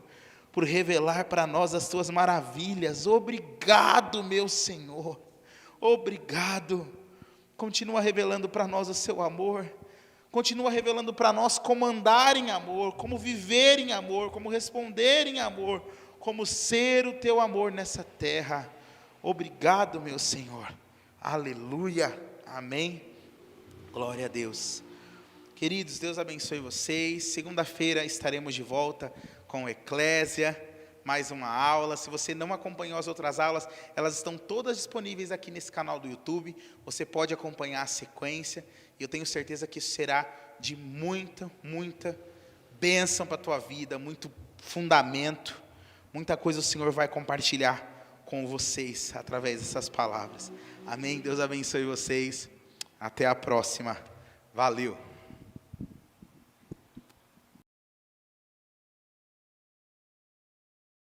por revelar para nós as tuas maravilhas. Obrigado, meu Senhor. Obrigado. Continua revelando para nós o seu amor. Continua revelando para nós como andar em amor, como viver em amor, como responder em amor, como ser o teu amor nessa terra. Obrigado, meu Senhor. Aleluia. Amém. Glória a Deus. Queridos, Deus abençoe vocês. Segunda-feira estaremos de volta com Eclésia, mais uma aula. Se você não acompanhou as outras aulas, elas estão todas disponíveis aqui nesse canal do YouTube. Você pode acompanhar a sequência, e eu tenho certeza que isso será de muita bênção para a tua vida, muito fundamento, muita coisa o Senhor vai compartilhar com vocês, através dessas palavras. Amém? Deus abençoe vocês. Até a próxima. Valeu.